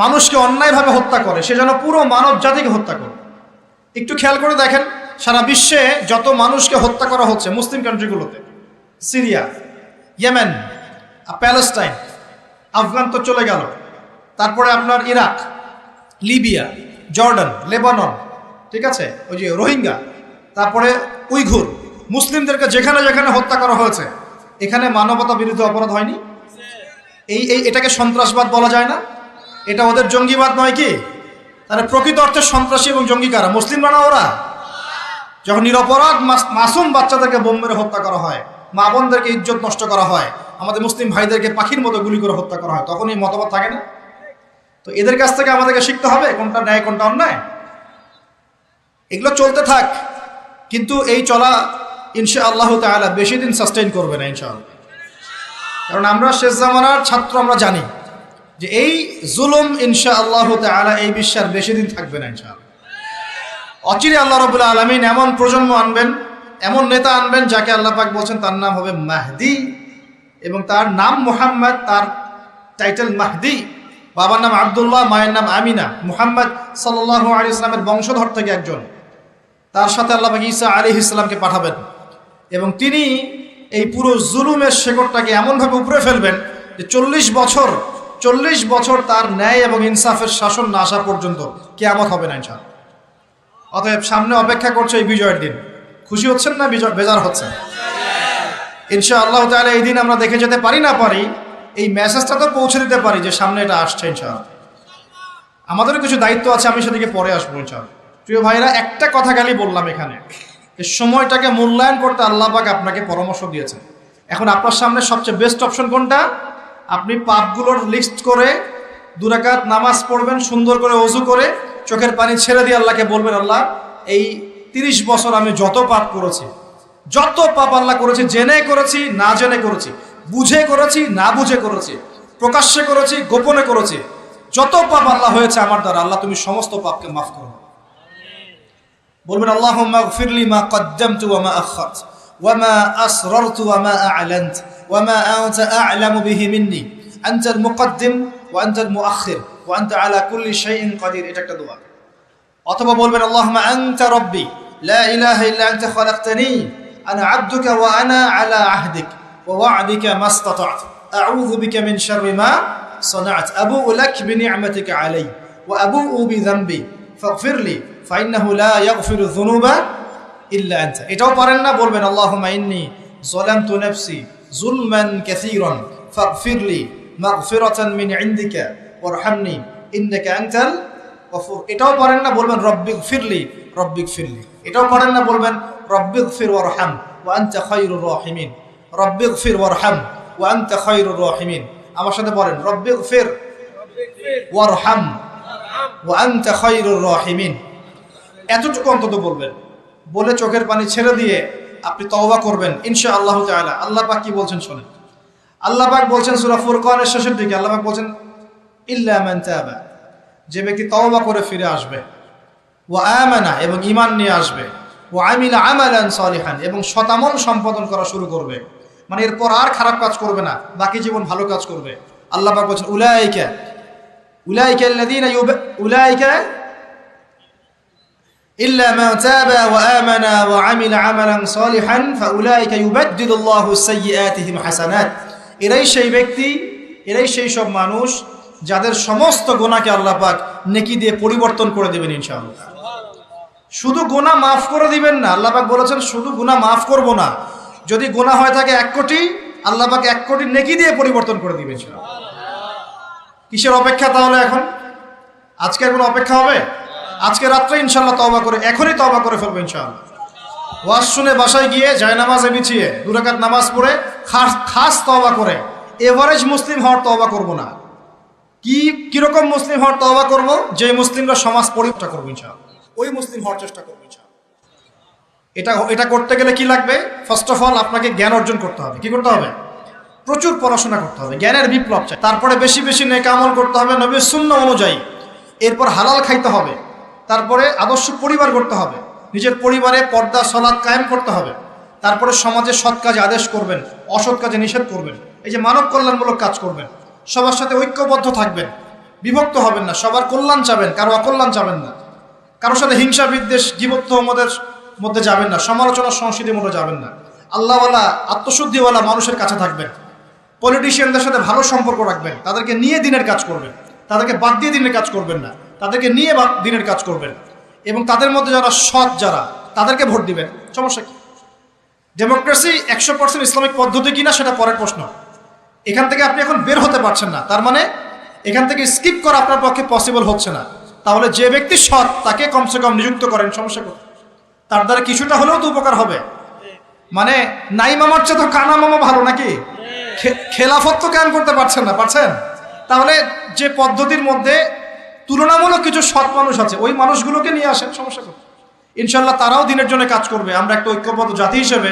মানুষকে অন্যায়ভাবে হত্যা করে, সে যেন পুরো মানব জাতিকে হত্যা করে। একটু খেয়াল করে দেখেন, সারা বিশ্বে যত মানুষকে হত্যা করা হচ্ছে মুসলিম কান্ট্রিগুলোতে, সিরিয়া, ইয়েমেন, প্যালেস্টাইন, আফগান তো চলে গেল, তারপরে আপনার ইরাক, লিবিয়া, জর্ডান, লেবানন, ঠিক আছে, ওই যে রোহিঙ্গা, তারপরে উইঘুর, মুসলিমদেরকে যেখানে যেখানে হত্যা করা হয়েছে, এখানে মানবতা বিরুদ্ধে অপরাধ হয়নি? এটাকে সন্ত্রাসবাদ বলা যায় না? এটা ওদের জঙ্গিবাদ নয় কি? তাহলে প্রকৃত অর্থে সন্ত্রাসী এবং জঙ্গি কারা? মুসলিমরা না ওরা? যখন নিরপরাধ মাসুম বাচ্চাদেরকে বোম মেরে হত্যা করা হয়, মা বোনদেরকে ইজ্জত নষ্ট করা হয়, আমাদের মুসলিম ভাইদেরকে পাখির মতো গুলি করে হত্যা করা হয়, তখন এই মতবাদ থাকে না? তো এদের কাছ থেকে আমাদেরকে শিখতে হবে কোনটা ন্যায় কোনটা অন্যায়। এগুলো চলতে থাক, কিন্তু এই চলা ইনশাআল্লাহ তাআলা বেশি দিন সাস্টেইন করবে না ইনশাআল্লাহ। কারণ আমরা শেষ জামানার ছাত্র, আমরা জানি যে এই জুলুম ইনশাআল্লাহ তাআলা এই বিশ্বের বেশি দিন থাকবে না ইনশাআল্লাহ। অচিরে আল্লাহ রাব্বুল আলামিন এমন প্রজন্ম আনবেন, এমন নেতা আনবেন যাকে আল্লাহ পাক বলছেন তার নাম হবে মাহদি, এবং তার নাম মুহাম্মদ, তার টাইটেল মাহদি। বাবার নাম আব্দুল্লাহ, মায়ের নাম আমিনা। মুহাম্মদ সাল্লাল্লাহু আলাইহি ওয়াসাল্লামের বংশধর থেকে একজন। তার সাথে আল্লাহ পাক ঈসা আলাইহিস সালামকে পাঠাবেন, এবং তিনি এই পুরো জুলুমের শেকড়টাকে এমনভাবে উপরে ফেলবেন যে 40 বছর তার ন্যায় এবং ইনসাফের শাসন না আসা পর্যন্ত কিয়ামত হবে না ইনশাআল্লাহ। অতএব সামনে অপেক্ষা করছে এই বিজয়ের দিন। খুশি হচ্ছেন না বেজার হচ্ছেন? ইনশাআল্লাহ তাআলা এই দিন আমরা দেখে যেতে পারি না পারি, এই মেসেজটা তো পৌঁছে দিতে পারি যে সামনে এটা আসছে ইনশাআল্লাহ। আমাদেরও কিছু দায়িত্ব আছে, আমি সেদিকে পরে আসবো ইনশাআল্লাহ। প্রিয় ভাইরা, একটা কথা খালি বললাম এখানে, এই সময়টাকে মূল্যায়ন করতে আল্লাহ পাক আপনাকে পরামর্শ দিয়েছেন। এখন আপনার সামনে সবচেয়ে বেস্ট অপশন কোনটা? আপনি পাপগুলোর লিস্ট করে 2 রাকাত নামাজ পড়বেন, সুন্দর করে ওযু করে চোখের পানি ছেড়ে দিয়ে আল্লাহকে বলবেন, আল্লাহ এই 30 বছর আমি যত পাপ করেছি, যত পাপ আল্লাহ করেছি, জেনে করেছি না জেনে করেছি, বুঝে করেছি না বুঝে করেছি, প্রকাশ্যে করেছি গোপনে করেছি, যত পাপ আল্লাহ হয়েছে আমার দ্বারা, আল্লাহ তুমি সমস্ত পাপকে মাফ করো। বলবেন আল্লাহুম্মা গফিরলি মা কদ্দামতু ওয়া মা আখখারতু ওয়া মা আসরারতু ওয়া মা আ'লানতু ওয়া মা আনতা আ'লামু বিহি মিন্নি আনতাল মুকদ্দিম ওয়া আনতাল মুআখির ওয়া আনতা আলা কুল্লি শাইইন কাদির। এটা একটা দোয়া। অথবা বলবেন আল্লাহুম্মা আনতা রাব্বি লা ইলাহা ইল্লা আনতা খালাকতানি আনা আবদুকা ওয়া আনা আলা আহদিক ওয়া ওয়া'দিকা মাস্তাতা'তু আউযু বিকা মিন শাররি মা সানা'তু আবু'ু লাক বিনি'মাতিকা আলাইয়া ওয়া আবু'ু বিযানবি ফাগফিরলি ফাইন্নাহু লা ইয়াগফিরু যুনুবা ইল্লা আনতা। এটাও পারেন না, বলবেন আল্লাহুম্মা ইন্নী যালামতু নাফসি যুলমান কাসীরান ফাগফিরলি মাগফিরাতান মিন ইনদিকা ওয়ারহামনি ইন্নাকা আনতাল গফুর। এটাও পারেন না, বলবেন রব্বিগফিরলি। এটাও পারেন না, বলবেন রব্বিগফির ওয়ারহাম ওয়া আনতা খায়রুর রাহিমিন। রব্বিগফির ওয়ারহাম ওয়া আনতা খায়রুর রাহিমিন। আমার সাথে বলেন রব্বিগফির ওয়ারহাম ওয়া আনতা খায়রুর রাহিমিন। এতটুকু অন্তত বলবেন, বলে চোখের পানি ছেড়ে দিয়ে আপনি তওবা করবেন ইনশাআল্লাহ তাআলা। আল্লাহ পাক কি বলছেন শুনেন। আল্লাহ পাক বলছেন সূরা ফুরকানের শেষের দিকে, আল্লাহ পাক বলছেন ইল্লা মান তাবা, যে ব্যক্তি তওবা করে ফিরে আসবে, ওয়া আমানা এবং ঈমান নিয়ে আসবে, ওয়া আমিলা আমালান সালিহান এবং সতামল সম্পাদন করা শুরু করবে, মানে এরপর আর খারাপ কাজ করবে না, বাকি জীবন ভালো কাজ করবে। আল্লাহ পাক বলছেন উলাইকা আল্লাযীনা উলাইকা إلا من تاب وآمن وعمل عملا صالحا فأولئك يبدل الله سيئاتهم حسنات। এরাই সেই ব্যক্তি, এরাই সেই সব মানুষ যাদের সমস্ত গুনাহকে আল্লাহ পাক নেকি দিয়ে পরিবর্তন করে দিবেন ইনশাআল্লাহ। শুধু গুনাহ মাফ করে দিবেন না, আল্লাহ পাক বলেছেন শুধু গুনাহ মাফ করব না, যদি গুনাহ হয় থাকে 1 কোটি, আল্লাহ পাক 1 কোটি নেকি দিয়ে পরিবর্তন করে দিবেন ইনশাআল্লাহ। কিসের অপেক্ষা তাহলে? এখন আজকে কোনো অপেক্ষা হবে? আজকে রাত্রে ইনশাআল্লাহ তওবা করে, এখনই তওবা করে ফেলবো ইনশাআল্লাহ। ওয়াজ শুনে বাসায় গিয়ে জায়নামাজে বিছিয়ে 2 রাকাত নামাজ পড়ে খাস তওবা করে, এভারেজ মুসলিম হওয়ার তওবা করব না। কিরকম মুসলিম হওয়ার তওবা করব? যে মুসলিমরা সমাজ পরিবর্তন করবো ইনশাআল্লাহ, ওই মুসলিম হওয়ার চেষ্টা করবো ইনশাআল্লাহ। এটা করতে গেলে কি লাগবে? ফার্স্ট অফ অল আপনাকে জ্ঞান অর্জন করতে হবে। কি করতে হবে? প্রচুর পড়াশোনা করতে হবে, জ্ঞানের বিপ্লব চাই। তারপরে বেশি বেশি নেক আমল করতে হবে নবীর সুন্নাহ অনুযায়ী। এরপর হালাল খাইতে হবে। তারপরে আদর্শ পরিবার করতে হবে, নিজের পরিবারে পর্দা সালাত কায়েম করতে হবে। তারপরে সমাজে সৎ কাজে আদেশ করবেন, অসৎ কাজে নিষেধ করবেন। এই যে মানব কল্যাণমূলক কাজ করবেন, সবার সাথে ঐক্যবদ্ধ থাকবেন, বিভক্ত হবেন না, সবার কল্যাণ চাবেন, কারো অকল্যাণ চাবেন না, কারোর সাথে হিংসা বিদ্বেষ গীবত তোহমতের মধ্যে যাবেন না, সমালোচনা সংস্কৃতির মধ্যে যাবেন না। আল্লাহওয়ালা আত্মশুদ্ধিওয়ালা মানুষের কাছে থাকবেন, পলিটিশিয়ানদের সাথে ভালো সম্পর্ক রাখবেন, তাদেরকে নিয়ে দিনের কাজ করবেন, তাদেরকে বাদ দিয়ে দিনের কাজ করবেন না, তাদেরকে নিয়ে দিনের কাজ করবেন। এবং তাদের মধ্যে যারা সৎ, যারা তাদেরকে ভোট দিবেন। সমস্যা কি? ডেমোক্রেসি 100% ইসলামিক পদ্ধতি কিনা সেটা পরের প্রশ্ন। এখান থেকে আপনি এখন বের হতে পারছেন না, তার মানে এখান থেকে স্কিপ করা আপনার পক্ষে পসিবল হচ্ছে না। তাহলে যে ব্যক্তি সৎ তাকে কমসে কম নিযুক্ত করেন, সমস্যা কোথায়? তার দ্বারা কিছুটা হলেও তো উপকার হবে। মানে নাই মামার চেয়ে তো কানা মামা ভালো নাকি? খেলাফত তো কায়েম করতে পারছেন না, পারছেন? তাহলে যে পদ্ধতির মধ্যে তুলনামূলক কিছু সৎ মানুষ আছে, ওই মানুষগুলোকে নিয়ে আসেন, সমস্যা কোথায়? ইনশাল্লাহ তারাও দিনের জন্য কাজ করবে। আমরা একটা ঐক্যবদ্ধ জাতি হিসেবে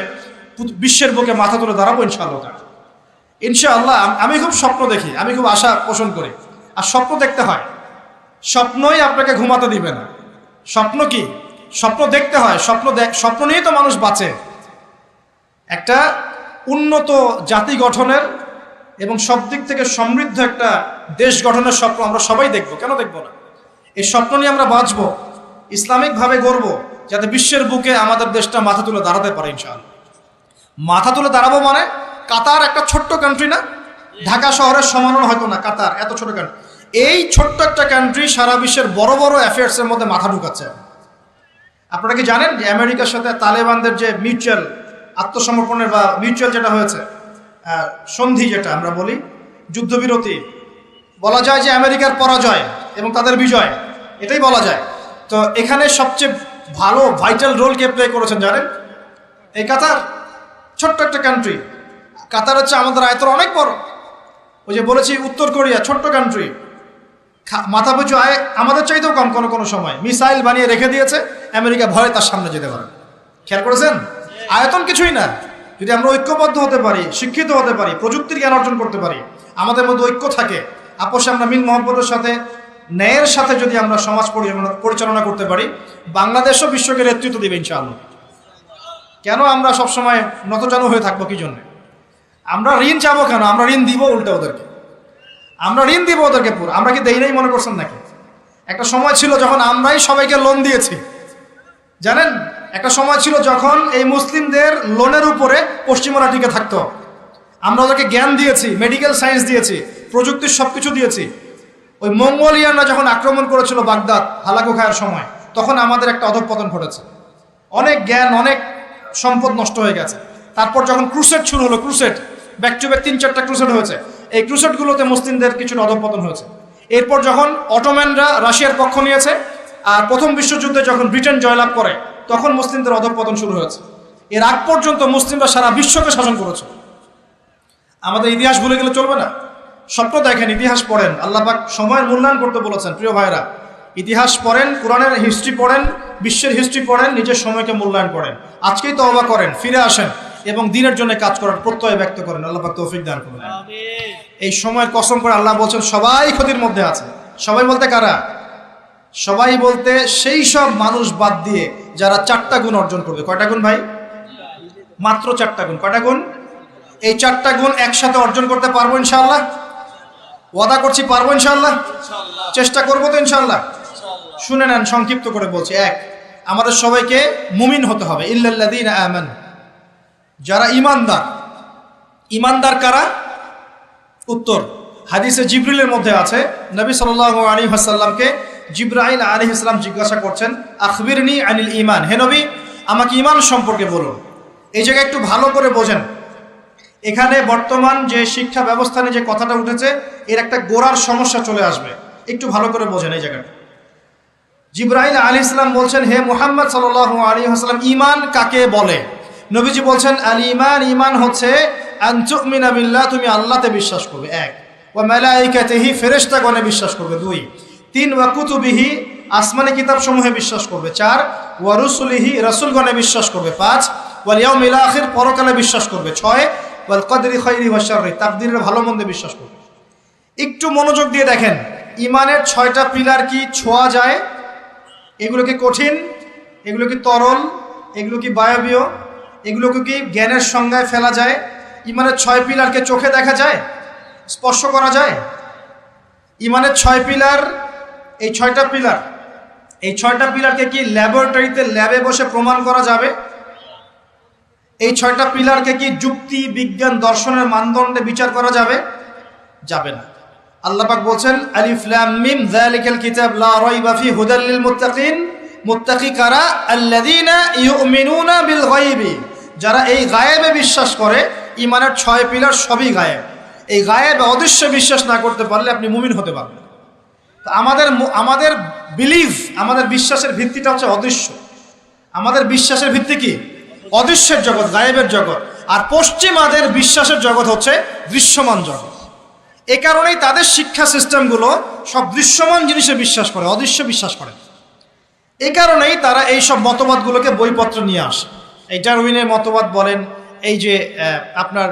বিশ্বের বুকে মাথা তুলে দাঁড়াবো ইনশাআল্লাহ। ইনশাআল্লাহ আমি খুব স্বপ্ন দেখি, আমি খুব আশা পোষণ করি। আর স্বপ্ন দেখতে হয়, স্বপ্নই আপনাকে ঘুমাতে দিবে না। স্বপ্ন কি? স্বপ্ন দেখতে হয়। স্বপ্ন নিয়েই তো মানুষ বাঁচে। একটা উন্নত জাতি গঠনের এবং সব দিক থেকে সমৃদ্ধ একটা দেশ গঠনের স্বপ্ন আমরা সবাই দেখব, কেন দেখব না? এই স্বপ্ন নিয়ে আমরা বাঁচবো, ইসলামিকভাবে গড়বো, যাতে বিশ্বের বুকে আমাদের দেশটা মাথা তুলে দাঁড়াতে পারে ইনশাআল্লাহ। মাথা তুলে দাঁড়াবো মানে কাতার একটা ছোট্ট কান্ট্রি না? ঢাকা শহরের সমানও হয়তো না কাতার, এত ছোট কান্ট্রি। এই ছোট্ট একটা কান্ট্রি সারা বিশ্বের বড় বড় অ্যাফেয়ার্সের মধ্যে মাথা ঢুকাচ্ছে। আপনারা কি জানেন যে আমেরিকার সাথে তালেবানদের যে মিউচুয়াল আত্মসমর্পণের বা মিউচুয়াল যেটা হয়েছে সন্ধি, যেটা আমরা বলি যুদ্ধবিরতি, বলা যায় যে আমেরিকার পরাজয় এবং তাদের বিজয়, এটাই বলা যায়। তো এখানে সবচেয়ে ভালো ভাইটাল রোল কে প্লে করেছেন জানেন? এই কাতার। ছোট্ট একটা কান্ট্রি। কাতার হচ্ছে আমাদের আয়তন অনেক বড়। ওই যে বলেছি উত্তর কোরিয়া ছোট্ট কান্ট্রি, মাথা পিছু আয় আমাদের চাইতেও কম। কোনো সময় মিসাইল বানিয়ে রেখে দিয়েছে, আমেরিকা ভয়ে তার সামনে যেতে পারে। খেয়াল করেছেন? আয়তন কিছুই না। যদি আমরা ঐক্যবদ্ধ হতে পারি, শিক্ষিত হতে পারি, প্রযুক্তির জ্ঞান অর্জন করতে পারি, আমাদের মধ্যে ঐক্য থাকে, আপোষে আমরা মিল মহব্বতের সাথে ন্যায়ের সাথে যদি আমরা সমাজ পরিচালনা করতে পারি, বাংলাদেশও বিশ্বকে নেতৃত্ব দেবে ইনশাআল্লাহ। কেন আমরা সবসময় নতজানু হয়ে থাকবো? কি জন্য? আমরা ঋণ চাবো কেন? আমরা ঋণ দিব উল্টে ওদেরকে। আমরা ঋণ দিব ওদেরকে পুরো। আমরা কি দেই নাই মনে করছেন নাকি? একটা সময় ছিল যখন আমরাই সবাইকে লোন দিয়েছি, জানেন? একটা সময় ছিল যখন এই মুসলিমদের লোনের উপরে পশ্চিমরা টিকে থাকতো। আমরা ওদেরকে জ্ঞান দিয়েছি, মেডিকেল সায়েন্স দিয়েছি, প্রযুক্তির সবকিছু দিয়েছি। ওই মঙ্গোলিয়ানরা যখন আক্রমণ করেছিল বাগদাদ হালাকু খায়ের সময়, তখন আমাদের একটা অধঃপতন ঘটেছে। অনেক জ্ঞান, অনেক সম্পদ নষ্ট হয়ে গেছে। তারপর যখন ক্রুসেড শুরু হলো, ক্রুসেড ব্যাক টু ব্যাক 3-4টা ক্রুসেড হয়েছে, এই ক্রুসেডগুলোতে মুসলিমদের কিছুটা অধঃপতন হয়েছে। এরপর যখন অটোম্যানরা রাশিয়ার পক্ষ নিয়েছে, আর প্রথম বিশ্বযুদ্ধে যখন ব্রিটেন জয়লাভ করে, তখন মুসলিমদের অধঃপতন শুরু হয়েছে। এর আগ পর্যন্ত মুসলিমরা সারা বিশ্বকে শাসন করেছে। আমাদের ইতিহাস ভুলে গেলে চলবে না। স্বপ্ন দেখেন, ইতিহাস পড়েন। আল্লাহ পাক সময়ের মূল্যায়ন করতে বলেছেন। প্রিয় ভাইরা, ইতিহাস পড়েন, কোরআনের হিস্ট্রি পড়েন, বিশ্বের হিস্ট্রি পড়েন, নিজের সময়কে মূল্যায়ন করেন। আজকেই তওবা করেন, ফিরে আসেন এবং দিনের জন্য কাজ করার প্রত্যয় ব্যক্ত করেন। আল্লাহ পাক তৌফিক দান করুন। এই সময়ের কসম করে আল্লাহ বলছেন সবাই ক্ষতির মধ্যে আছে। সবাই বলতে কারা? সবাই বলতে সেই সব মানুষ বাদ দিয়ে যারা 4টা গুণ অর্জন করবে। কয়টা গুণ ভাই? মাত্র 4টা গুণ। কয়টা গুণ? এই 4টা গুণ একসাথে অর্জন করতে পারবো ইনশাআল্লাহ? ওয়াদা করছি পারবো ইনশাআল্লাহ। চেষ্টা করবো তো ইনশাআল্লাহ। শুনে নেন, সংক্ষিপ্ত করে বলছি। 1, আমাদের সবাইকে মুমিন হতে হবে। ইল্লাল্লাযীনা আমানু, যারা ঈমানদার। ঈমানদার কারা? উত্তর হাদিসে জিবরিলের মধ্যে আছে। নবী সাল্লাল্লাহু আলাইহি ওয়াসাল্লামকে জিবরাইল আলাইহিস সালাম জিজ্ঞাসা করছেন, আখবিরনি আনিল ঈমান, হে নবী আমাকে ঈমান সম্পর্কে বলুন। এই জায়গায় একটু ভালো করে বোঝেন। এখানে বর্তমান যে শিক্ষা ব্যবস্থা নিয়ে যে কথাটা উঠেছে, এর একটা গোড়ার সমস্যা চলে আসবে। একটু ভালো করে বোঝেন এই জায়গাটা। জিবরাইল আলাইহিস সালাম বলছেন, হে মুহাম্মদ সাল্লাল্লাহু আলাইহি ওয়াসাল্লাম, ঈমান কাকে বলে? নবীজি বলছেন, আল ঈমান, ঈমান হচ্ছে আন তুমিনা বিল্লাহ, তুমি আল্লাহতে বিশ্বাস করবে। 1, ওয়া মালাইকাতিহি, ফেরেশতাগণে বিশ্বাস করবে। 2, 3, ওয়া কুতুবিহি, আসমানি কিতাব সমূহে বিশ্বাস করবে। 4, ওয়া রুসুলিহি, রাসূলগণে বিশ্বাস করবে। 5, ওয়াল ইয়াউমিল আখির, পরকালে বিশ্বাস করবে। 6, ওয়াল কদরি খাইরি ওয়া শাররি, তাকদীরের ভালো মন্দে বিশ্বাস করবে। একটু মনোযোগ দিয়ে দেখেন, ঈমানের 6টা পিলার কি ছোঁয়া যায়? এগুলো কি কঠিন? এগুলো কি তরল? এগুলো কি বায়বীয়? এগুলোকে কি জ্ঞানের সংজ্ঞায় ফেলা যায়? ঈমানের 6 পিলারকে চোখে দেখা যায়? স্পর্শ করা যায়? ঈমানের 6 পিলার, এই 6টা পিলার, এই 6টা পিলারকে কি ল্যাবরেটরিতে ল্যাবে বসে প্রমাণ করা যাবে? এই 6টা পিলারকে কি যুক্তি, বিজ্ঞান, দর্শনের মানদণ্ডে বিচার করা যাবে? যাবে না। আল্লাহ পাক বলছেন, আলিফ লাম মিম যালিকাল কিতাব লা রাইবা ফি হুদাল লিল মুত্তাকিন। মুত্তাকি কারা? আল্লাযীনা ইউমিনুনা বিল গায়বি, যারা এই গায়েবে বিশ্বাস করে। ঈমানের 6 পিলার সবই গায়েব। এই গায়েবে অদৃশ্য বিশ্বাস না করতে পারলে আপনি মুমিন হতে পারবেন। তো আমাদের বিলিভ, আমাদের বিশ্বাসের ভিত্তিটা হচ্ছে অদৃশ্য। আমাদের বিশ্বাসের ভিত্তি কি? অদৃশ্যের জগৎ, গায়েবের জগৎ। আর পশ্চিমাদের বিশ্বাসের জগৎ হচ্ছে দৃশ্যমান জগৎ। এ কারণেই তাদের শিক্ষা সিস্টেমগুলো সব দৃশ্যমান জিনিসে বিশ্বাস করে, অদৃশ্য বিশ্বাস করে। এই কারণেই তারা এই সব মতবাদগুলোকে বইপত্র নিয়ে আসে। এই ডারউইনের মতবাদ বলেন, এই যে আপনার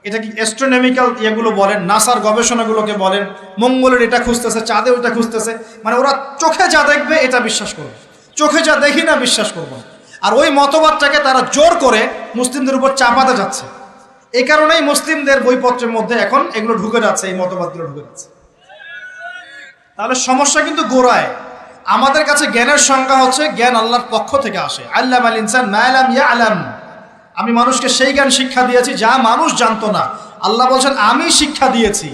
এটা কি অ্যাস্ট্রোনমিক্যাল ইয়েগুলো বলেন, নাসার গবেষণাগুলোকে বলেন, মঙ্গলের এটা খুঁজতেছে, চাঁদে ওটা খুঁজতেছে, মানে ওরা চোখে যা দেখবে এটা বিশ্বাস করবে, চোখে যা দেখি না বিশ্বাস করবো। আর ওই মতবাদটাকে তারা জোর করে মুসলিমদের উপর চাপাতে যাচ্ছে। এই কারণেই মুসলিমদের বইপত্রের মধ্যে এখন এগুলো ঢুকে যাচ্ছে, এই মতবাদগুলো ঢুকে যাচ্ছে। তাহলে সমস্যা কিন্তু গোড়ায়। আমাদের কাছে জ্ঞানের সংজ্ঞা হচ্ছে জ্ঞান আল্লাহর পক্ষ থেকে আসে। আল্লামাল ইনসান মা লাম ইয়ালাম, আমি মানুষকে সেই জ্ঞান শিক্ষা দিয়েছি যা মানুষ জানতো না। আল্লাহ বলছেন আমি শিক্ষা দিয়েছি,